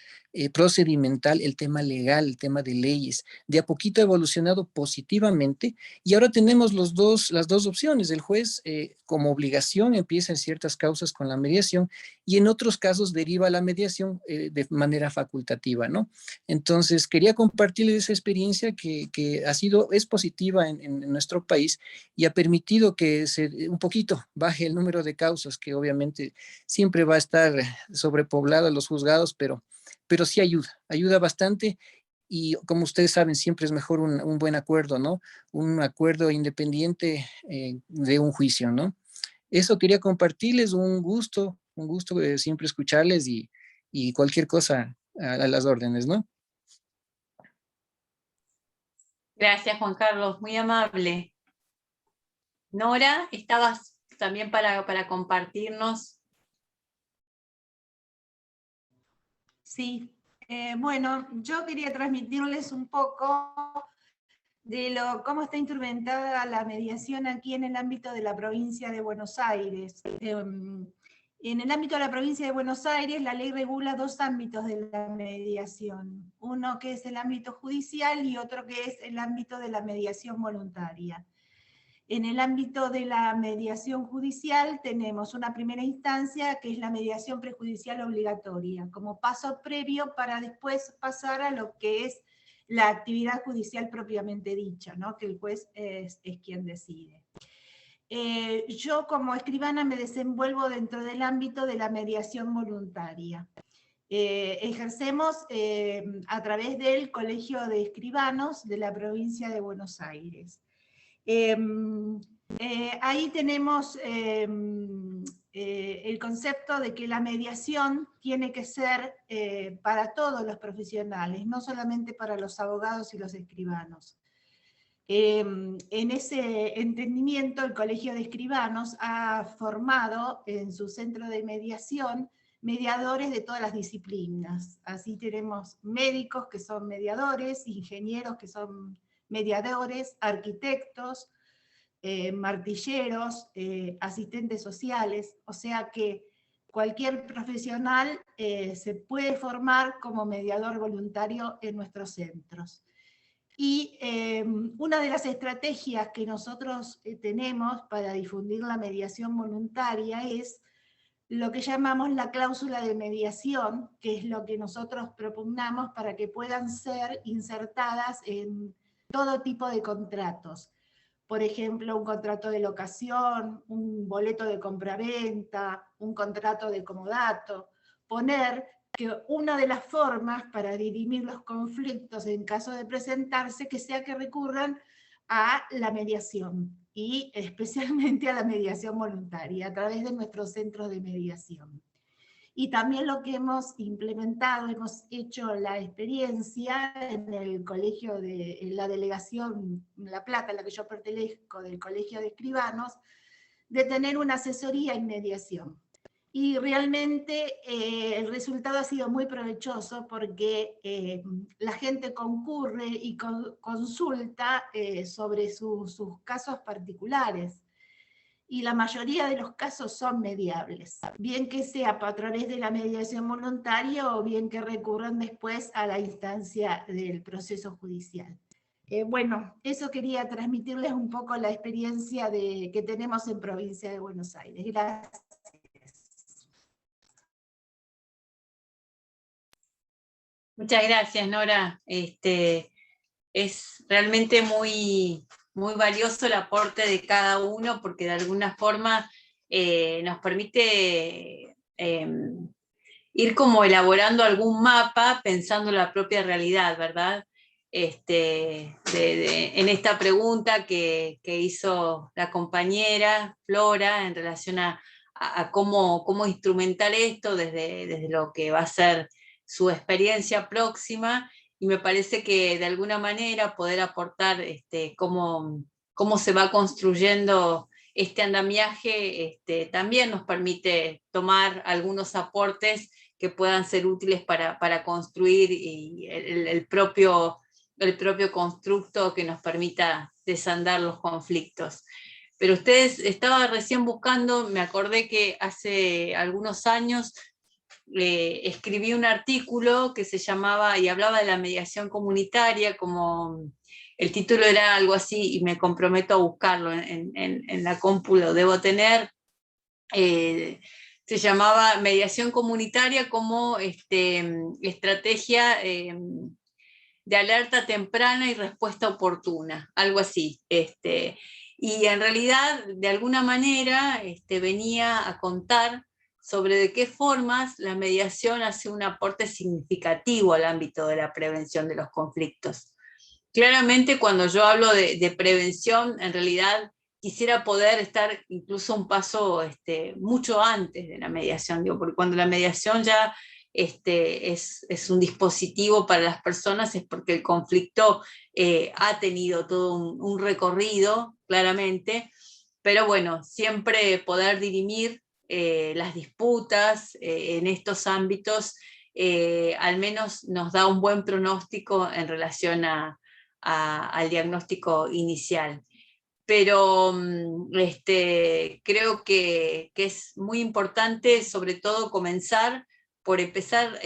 procedimental, el tema legal, el tema de leyes. De a poquito ha evolucionado positivamente y ahora tenemos las dos opciones. El juez como obligación empieza en ciertas causas con la mediación y en otros casos deriva la mediación de manera facultativa, ¿no? Entonces, quería compartirles esa experiencia que es positiva en nuestro país y ha permitido que un poquito baje el número de causas, que obviamente siempre va a estar sobrepoblado los juzgados, pero sí ayuda bastante. Y como ustedes saben, siempre es mejor un buen acuerdo, ¿no? Un acuerdo independiente de un juicio, ¿no? Eso quería compartirles, un gusto siempre escucharles y cualquier cosa a las órdenes, ¿no? Gracias, Juan Carlos, muy amable. Nora, ¿estabas también para compartirnos? Sí, bueno, yo quería transmitirles un poco de cómo está instrumentada la mediación aquí en el ámbito de la provincia de Buenos Aires. En el ámbito de la provincia de Buenos Aires, la ley regula dos ámbitos de la mediación. Uno que es el ámbito judicial y otro que es el ámbito de la mediación voluntaria. En el ámbito de la mediación judicial tenemos una primera instancia que es la mediación prejudicial obligatoria, como paso previo para después pasar a lo que es la actividad judicial propiamente dicha, ¿no? Que el juez es quien decide. Yo como escribana me desenvuelvo dentro del ámbito de la mediación voluntaria. Ejercemos a través del Colegio de Escribanos de la provincia de Buenos Aires. Ahí tenemos el concepto de que la mediación tiene que ser para todos los profesionales, no solamente para los abogados y los escribanos. En ese entendimiento, el Colegio de Escribanos ha formado en su centro de mediación mediadores de todas las disciplinas. Así tenemos médicos que son mediadores, ingenieros que son mediadores, arquitectos, martilleros, asistentes sociales, o sea que cualquier profesional se puede formar como mediador voluntario en nuestros centros. Y una de las estrategias que nosotros tenemos para difundir la mediación voluntaria es lo que llamamos la cláusula de mediación, que es lo que nosotros propugnamos para que puedan ser insertadas en todo tipo de contratos. Por ejemplo, un contrato de locación, un boleto de compraventa, un contrato de comodato. Poner que una de las formas para dirimir los conflictos en caso de presentarse, que sea que recurran a la mediación, y especialmente a la mediación voluntaria, a través de nuestros centros de mediación. Y también lo que hemos implementado, hemos hecho la experiencia en el colegio, en la delegación La Plata, a la que yo pertenezco, del Colegio de Escribanos, de tener una asesoría en mediación. Y realmente el resultado ha sido muy provechoso porque la gente concurre y consulta sobre sus casos particulares. Y la mayoría de los casos son mediables, bien que sea a través de la mediación voluntaria o bien que recurran después a la instancia del proceso judicial. Bueno, eso quería transmitirles un poco la experiencia que tenemos en Provincia de Buenos Aires. Gracias. Muchas gracias, Nora. Es realmente muy valioso el aporte de cada uno, porque de alguna forma nos permite ir como elaborando algún mapa pensando en la propia realidad, ¿verdad? En esta pregunta que hizo la compañera Flora en relación a cómo instrumentar esto desde lo que va a ser su experiencia próxima, y me parece que de alguna manera poder aportar cómo se va construyendo este andamiaje también nos permite tomar algunos aportes que puedan ser útiles para construir el propio el propio constructo que nos permita desandar los conflictos. Pero ustedes, estaba recién buscando, me acordé que hace algunos años escribí un artículo que se llamaba, y hablaba de la mediación comunitaria, como el título era algo así, y me comprometo a buscarlo en la compu, lo debo tener. Se llamaba Mediación Comunitaria como estrategia de alerta temprana y respuesta oportuna, algo así. Y en realidad, de alguna manera, venía a contar sobre de qué formas la mediación hace un aporte significativo al ámbito de la prevención de los conflictos. Claramente, cuando yo hablo de prevención, en realidad quisiera poder estar incluso un paso mucho antes de la mediación, digo, porque cuando la mediación ya es un dispositivo para las personas, es porque el conflicto ha tenido todo un recorrido, claramente, pero bueno, siempre poder dirimir las disputas en estos ámbitos, al menos nos da un buen pronóstico en relación al diagnóstico inicial. Pero creo que es muy importante, sobre todo, comenzar por empezar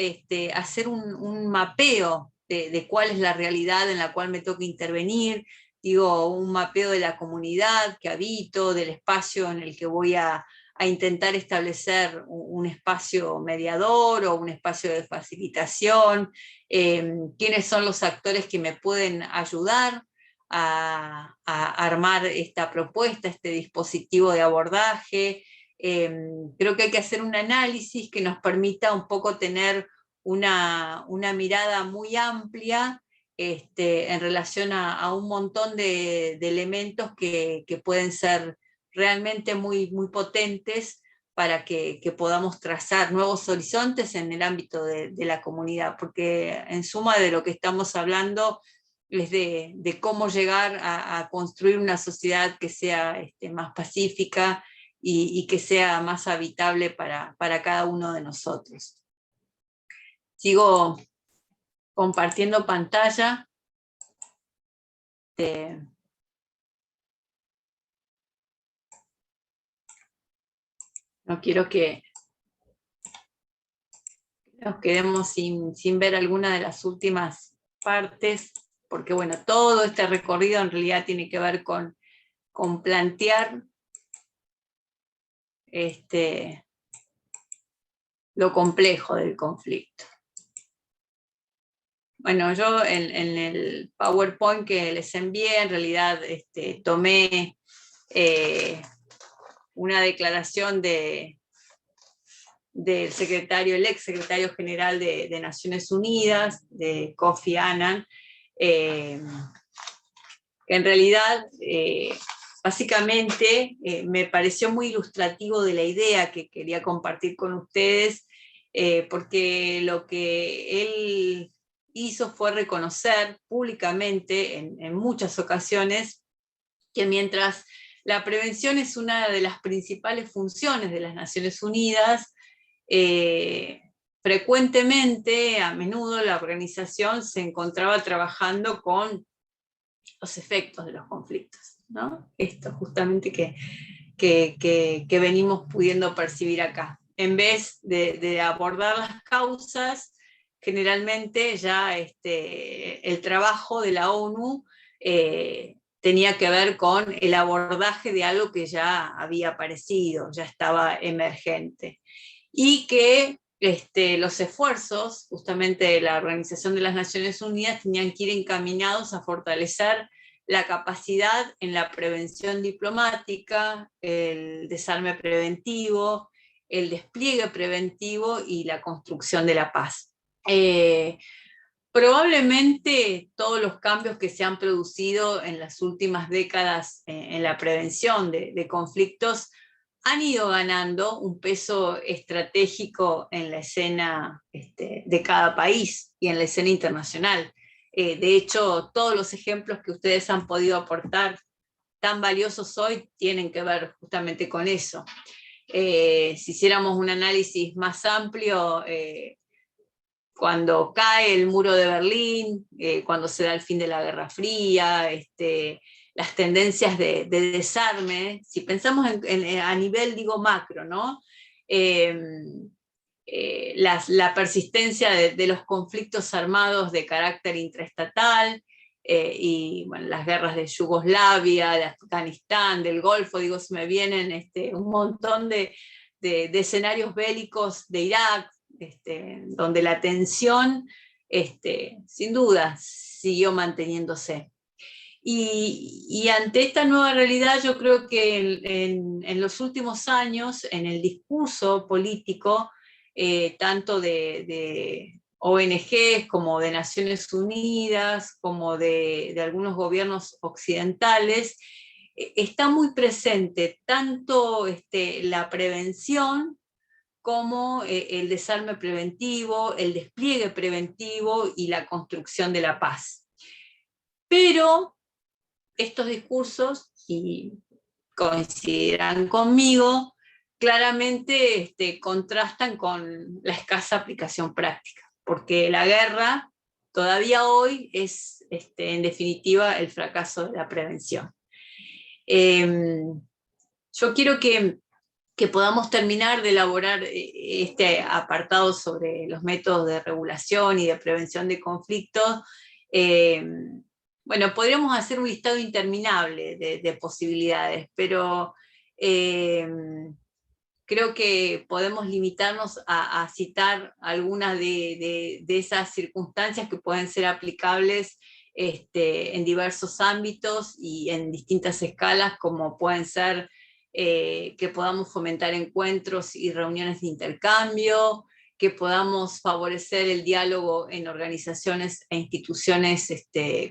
a hacer un mapeo de cuál es la realidad en la cual me toca intervenir, digo, un mapeo de la comunidad que habito, del espacio en el que voy a intentar establecer un espacio mediador o un espacio de facilitación, quiénes son los actores que me pueden ayudar a armar esta propuesta, este dispositivo de abordaje. Creo que hay que hacer un análisis que nos permita un poco tener una mirada muy amplia en relación a un montón de elementos que pueden ser realmente muy, muy potentes para que podamos trazar nuevos horizontes en el ámbito de la comunidad, porque en suma de lo que estamos hablando es de cómo llegar a construir una sociedad que sea más pacífica y que sea más habitable para cada uno de nosotros. Sigo compartiendo pantalla. No quiero que nos quedemos sin ver alguna de las últimas partes, porque bueno, todo este recorrido en realidad tiene que ver con plantear lo complejo del conflicto. Bueno, yo en el PowerPoint que les envié, en realidad tomé una declaración del secretario, el ex secretario general de Naciones Unidas, de Kofi Annan, que en realidad básicamente me pareció muy ilustrativo de la idea que quería compartir con ustedes, porque lo que él hizo fue reconocer públicamente en muchas ocasiones que mientras la prevención es una de las principales funciones de las Naciones Unidas, frecuentemente, a menudo, la organización se encontraba trabajando con los efectos de los conflictos, ¿no? Esto justamente que venimos pudiendo percibir acá. En vez de abordar las causas, generalmente ya el trabajo de la ONU tenía que ver con el abordaje de algo que ya había aparecido, ya estaba emergente. Y que los esfuerzos justamente de la Organización de las Naciones Unidas tenían que ir encaminados a fortalecer la capacidad en la prevención diplomática, el desarme preventivo, el despliegue preventivo y la construcción de la paz. Probablemente todos los cambios que se han producido en las últimas décadas en la prevención de conflictos han ido ganando un peso estratégico en la escena de cada país y en la escena internacional. De hecho, todos los ejemplos que ustedes han podido aportar tan valiosos hoy tienen que ver justamente con eso. Si hiciéramos un análisis más amplio, cuando cae el muro de Berlín, cuando se da el fin de la Guerra Fría, las tendencias de desarme, si pensamos a nivel, digo, macro, ¿no? La persistencia de los conflictos armados de carácter intraestatal, y bueno, las guerras de Yugoslavia, de Afganistán, del Golfo, digo, se me vienen un montón de escenarios bélicos de Irak, donde la tensión, sin duda, siguió manteniéndose. Y ante esta nueva realidad, yo creo que en los últimos años, en el discurso político, tanto de ONGs como de Naciones Unidas, como de algunos gobiernos occidentales, está muy presente tanto la prevención como el desarme preventivo, el despliegue preventivo y la construcción de la paz. Pero estos discursos, y coincidirán conmigo, claramente contrastan con la escasa aplicación práctica, porque la guerra todavía hoy es, en definitiva, el fracaso de la prevención. Yo quiero que podamos terminar de elaborar este apartado sobre los métodos de regulación y de prevención de conflictos. Bueno, podríamos hacer un listado interminable de posibilidades, pero creo que podemos limitarnos a citar algunas de esas circunstancias que pueden ser aplicables en diversos ámbitos y en distintas escalas, como pueden ser que podamos fomentar encuentros y reuniones de intercambio, que podamos favorecer el diálogo en organizaciones e instituciones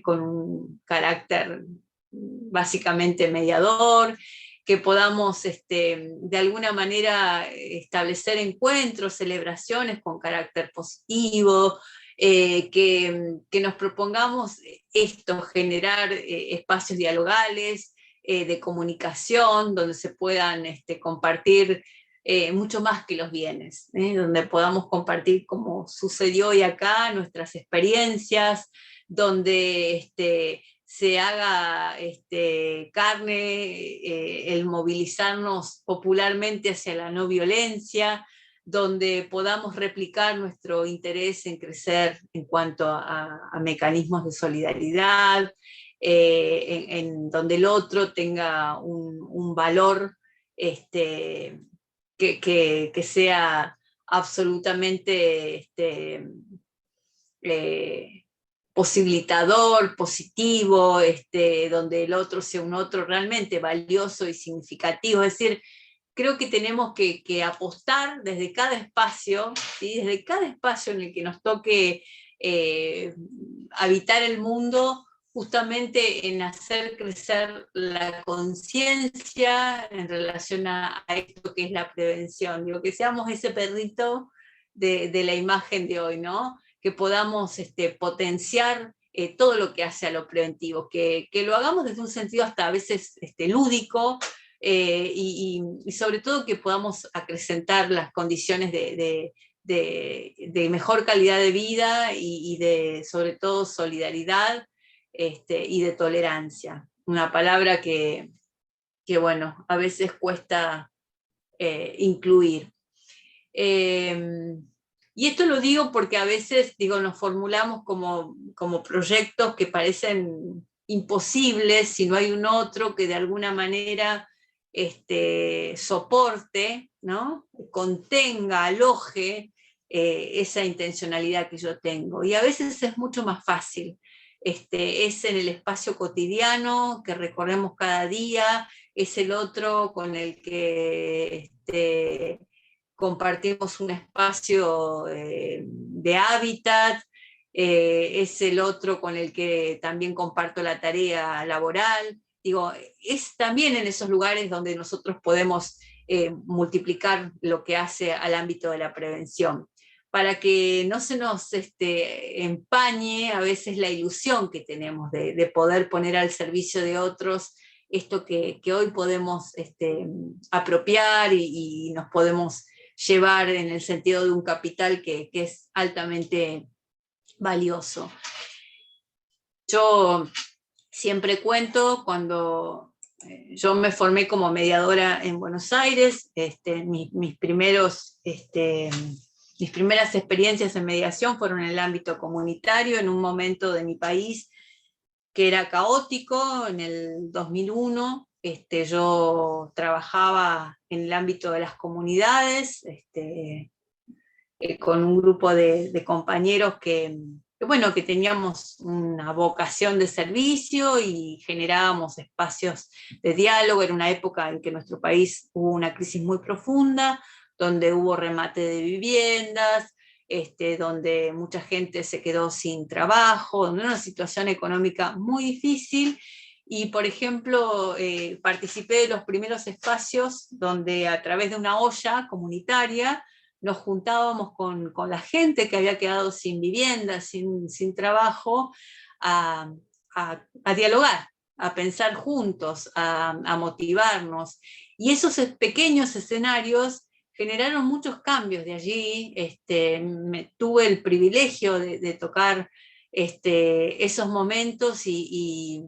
con un carácter básicamente mediador, que podamos de alguna manera establecer encuentros, celebraciones con carácter positivo, que nos propongamos esto, generar espacios dialogales, de comunicación, donde se puedan compartir mucho más que los bienes, donde podamos compartir, como sucedió hoy acá, nuestras experiencias, donde se haga carne el movilizarnos popularmente hacia la no violencia, donde podamos replicar nuestro interés en crecer en cuanto a mecanismos de solidaridad, en donde el otro tenga un valor que sea absolutamente posibilitador, positivo, donde el otro sea un otro realmente valioso y significativo. Es decir, creo que tenemos que apostar desde cada espacio, ¿sí? Desde cada espacio en el que nos toque habitar el mundo, justamente en hacer crecer la conciencia en relación a esto que es la prevención. Digo, que seamos ese perrito de la imagen de hoy, ¿no? Que podamos potenciar todo lo que hace a lo preventivo, que lo hagamos desde un sentido hasta a veces lúdico, y sobre todo que podamos acrecentar las condiciones de mejor calidad de vida y de, sobre todo, solidaridad y de tolerancia. Una palabra que bueno, a veces cuesta incluir. Y esto lo digo porque a veces, nos formulamos como proyectos que parecen imposibles si no hay un otro que de alguna manera soporte, ¿no? Contenga, aloje esa intencionalidad que yo tengo. Y a veces es mucho más fácil. Es en el espacio cotidiano que recorremos cada día, es el otro con el que compartimos un espacio de hábitat, es el otro con el que también comparto la tarea laboral. Digo, es también en esos lugares donde nosotros podemos multiplicar lo que hace al ámbito de la prevención, para que no se nos empañe a veces la ilusión que tenemos de poder poner al servicio de otros esto que hoy podemos apropiar y nos podemos llevar en el sentido de un capital que es altamente valioso. Yo siempre cuento cuando yo me formé como mediadora en Buenos Aires, mis primeras experiencias en mediación fueron en el ámbito comunitario, en un momento de mi país que era caótico. En el 2001 yo trabajaba en el ámbito de las comunidades, con un grupo de compañeros que teníamos una vocación de servicio y generábamos espacios de diálogo. Era una época en que en nuestro país hubo una crisis muy profunda, donde hubo remate de viviendas, donde mucha gente se quedó sin trabajo, donde era una situación económica muy difícil. Y, por ejemplo, participé de los primeros espacios donde a través de una olla comunitaria nos juntábamos con la gente que había quedado sin vivienda, sin trabajo, a dialogar, a pensar juntos, a motivarnos. Y esos pequeños escenarios generaron muchos cambios de allí. Tuve el privilegio de tocar esos momentos y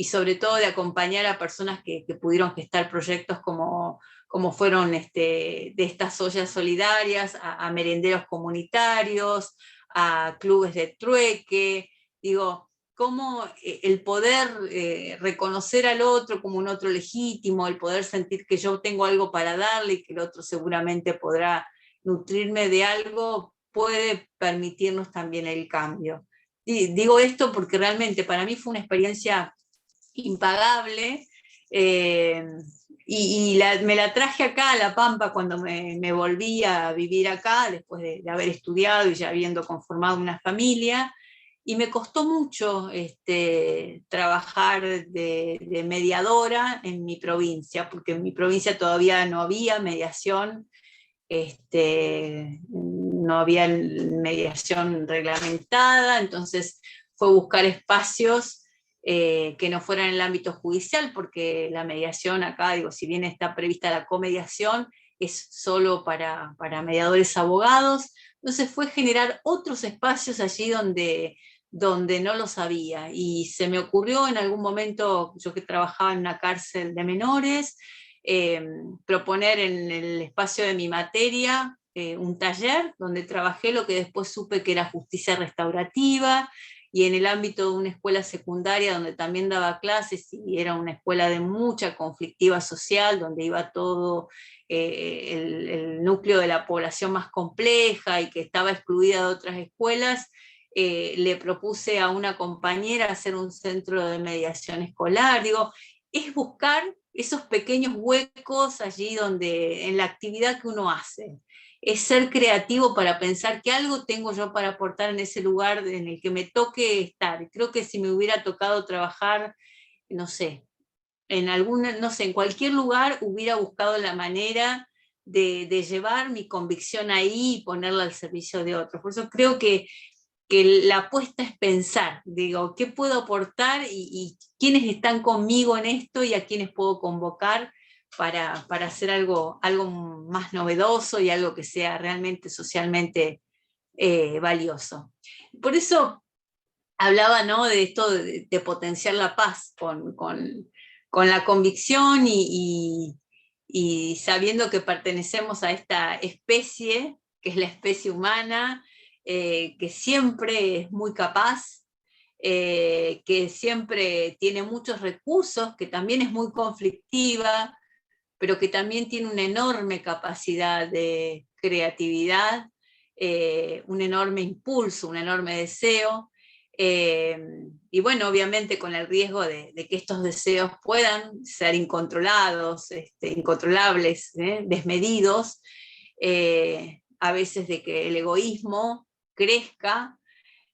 sobre todo de acompañar a personas que pudieron gestar proyectos como fueron de estas ollas solidarias, a merenderos comunitarios, a clubes de trueque. Digo, cómo el poder reconocer al otro como un otro legítimo, el poder sentir que yo tengo algo para darle y que el otro seguramente podrá nutrirme de algo, puede permitirnos también el cambio. Y digo esto porque realmente para mí fue una experiencia impagable, me la traje acá a La Pampa cuando me volví a vivir acá, después de haber estudiado y ya habiendo conformado una familia, y me costó mucho trabajar de mediadora en mi provincia, porque en mi provincia todavía no había mediación, no había mediación reglamentada. Entonces fue buscar espacios que no fueran en el ámbito judicial, porque la mediación acá, digo, si bien está prevista la comediación, es solo para mediadores abogados. Entonces fue generar otros espacios allí donde no los había, y se me ocurrió en algún momento, yo que trabajaba en una cárcel de menores, proponer en el espacio de mi materia un taller donde trabajé lo que después supe que era justicia restaurativa, y en el ámbito de una escuela secundaria donde también daba clases, y era una escuela de mucha conflictiva social, donde iba todo el núcleo de la población más compleja y que estaba excluida de otras escuelas. Le propuse a una compañera hacer un centro de mediación escolar. Digo, es buscar esos pequeños huecos allí en la actividad que uno hace. Es ser creativo para pensar que algo tengo yo para aportar en ese lugar en el que me toque estar. Creo que si me hubiera tocado trabajar, no sé, en cualquier lugar, hubiera buscado la manera de llevar mi convicción ahí y ponerla al servicio de otros. Por eso creo que la apuesta es pensar, digo, ¿qué puedo aportar y quiénes están conmigo en esto y a quiénes puedo convocar para hacer algo más novedoso y algo que sea realmente socialmente valioso? Por eso hablaba, ¿no?, de esto de potenciar la paz con la convicción y sabiendo que pertenecemos a esta especie, que es la especie humana, que siempre es muy capaz, que siempre tiene muchos recursos, que también es muy conflictiva, pero que también tiene una enorme capacidad de creatividad, un enorme impulso, un enorme deseo, y bueno, obviamente con el riesgo de que estos deseos puedan ser incontrolados, incontrolables, desmedidos, a veces de que el egoísmo crezca,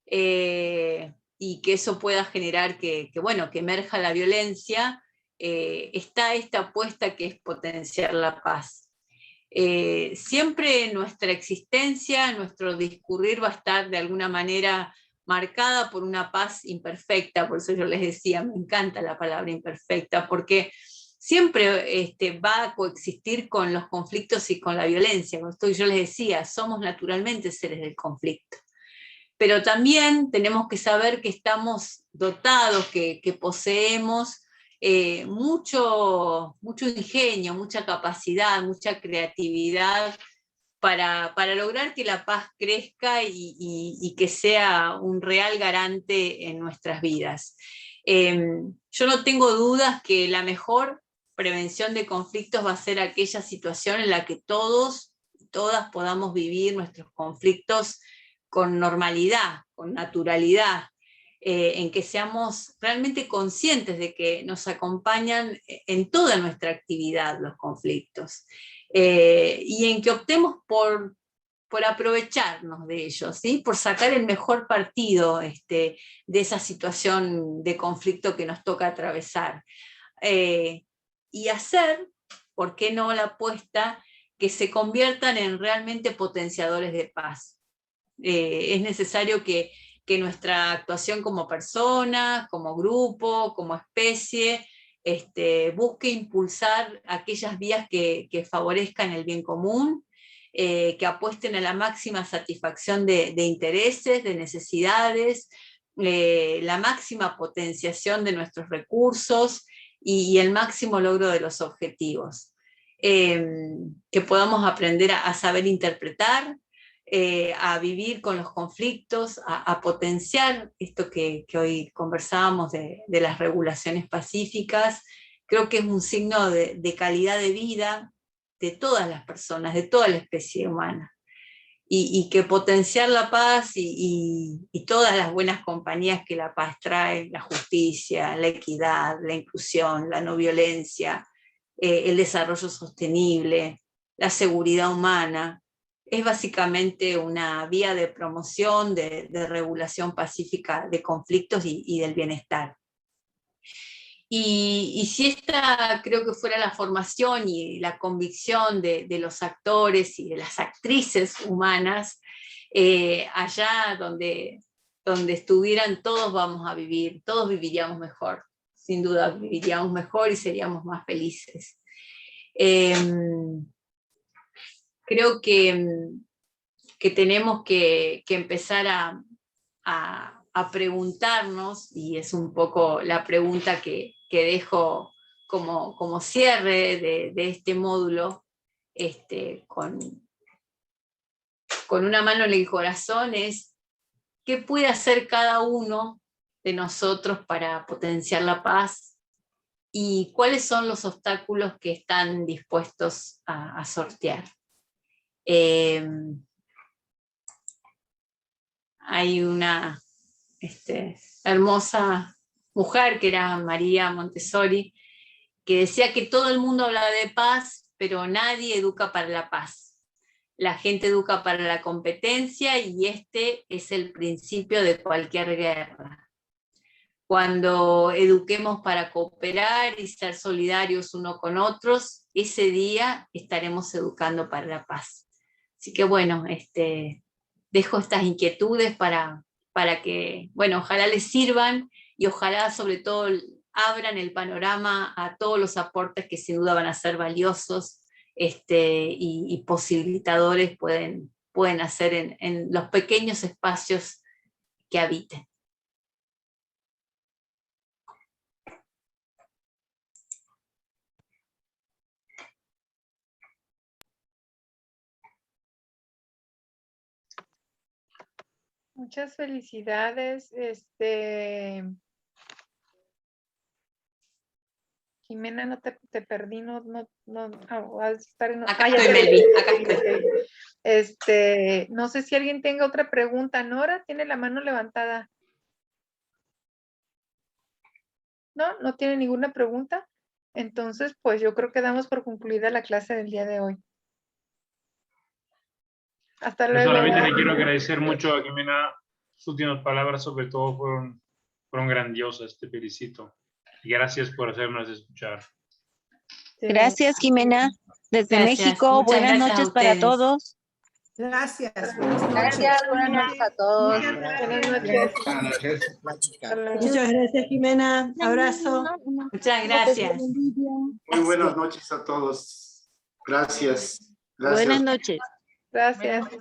y que eso pueda generar que emerja la violencia. Está esta apuesta que es potenciar la paz. Siempre nuestra existencia, nuestro discurrir va a estar de alguna manera marcada por una paz imperfecta. Por eso yo les decía, me encanta la palabra imperfecta, porque siempre va a coexistir con los conflictos y con la violencia. Como yo les decía, somos naturalmente seres del conflicto. Pero también tenemos que saber que estamos dotados, que poseemos mucho ingenio, mucha capacidad, mucha creatividad para lograr que la paz crezca y que sea un real garante en nuestras vidas. Yo no tengo dudas que la mejor prevención de conflictos va a ser aquella situación en la que todos y todas podamos vivir nuestros conflictos con normalidad, con naturalidad, en que seamos realmente conscientes de que nos acompañan en toda nuestra actividad los conflictos, y en que optemos por aprovecharnos de ellos, ¿sí? Por sacar el mejor partido de esa situación de conflicto que nos toca atravesar. Y hacer, ¿por qué no la apuesta?, que se conviertan en realmente potenciadores de paz. Es necesario que nuestra actuación como personas, como grupo, como especie, busque impulsar aquellas vías que favorezcan el bien común, que apuesten a la máxima satisfacción de intereses, de necesidades, la máxima potenciación de nuestros recursos y el máximo logro de los objetivos. Que podamos aprender a saber interpretar, a vivir con los conflictos, a potenciar esto que hoy conversábamos de las regulaciones pacíficas. Creo que es un signo de calidad de vida de todas las personas, de toda la especie humana. Y que potenciar la paz y todas las buenas compañías que la paz trae, la justicia, la equidad, la inclusión, la no violencia, el desarrollo sostenible, la seguridad humana, es básicamente una vía de promoción, de regulación pacífica de conflictos y del bienestar. Y si esta creo que fuera la formación y la convicción de los actores y de las actrices humanas, allá donde estuvieran todos vamos a vivir, todos viviríamos mejor, sin duda viviríamos mejor y seríamos más felices. Creo que tenemos que empezar a preguntarnos, y es un poco la pregunta que dejo como cierre de este módulo, con una mano en el corazón, es ¿qué puede hacer cada uno de nosotros para potenciar la paz? ¿Y cuáles son los obstáculos que están dispuestos a sortear? Hay una hermosa mujer que era María Montessori, que decía que todo el mundo habla de paz, pero nadie educa para la paz. La gente educa para la competencia y este es el principio de cualquier guerra. Cuando eduquemos para cooperar y ser solidarios unos con otros, ese día estaremos educando para la paz. Así que bueno, dejo estas inquietudes para que, bueno, ojalá les sirvan y ojalá sobre todo abran el panorama a todos los aportes que sin duda van a ser valiosos y posibilitadores pueden hacer en los pequeños espacios que habiten. Muchas felicidades, Jimena, no te perdí, vas a estar en... Acá estoy, Melvi, acá estoy. No sé si alguien tenga otra pregunta. Nora tiene la mano levantada. No tiene ninguna pregunta. Entonces, pues yo creo que damos por concluida la clase del día de hoy. Hasta luego. Solamente le quiero agradecer mucho a Jimena. Sus últimas palabras, sobre todo, fueron grandiosas. Te felicito. Y gracias por hacernos escuchar. Gracias, Jimena. Desde México, buenas noches para todos. Gracias. Gracias, buenas noches a todos. Buenas noches. Muchas gracias, Jimena. Abrazo. Muchas gracias. Muy buenas noches a todos. Gracias. Buenas noches. Gracias.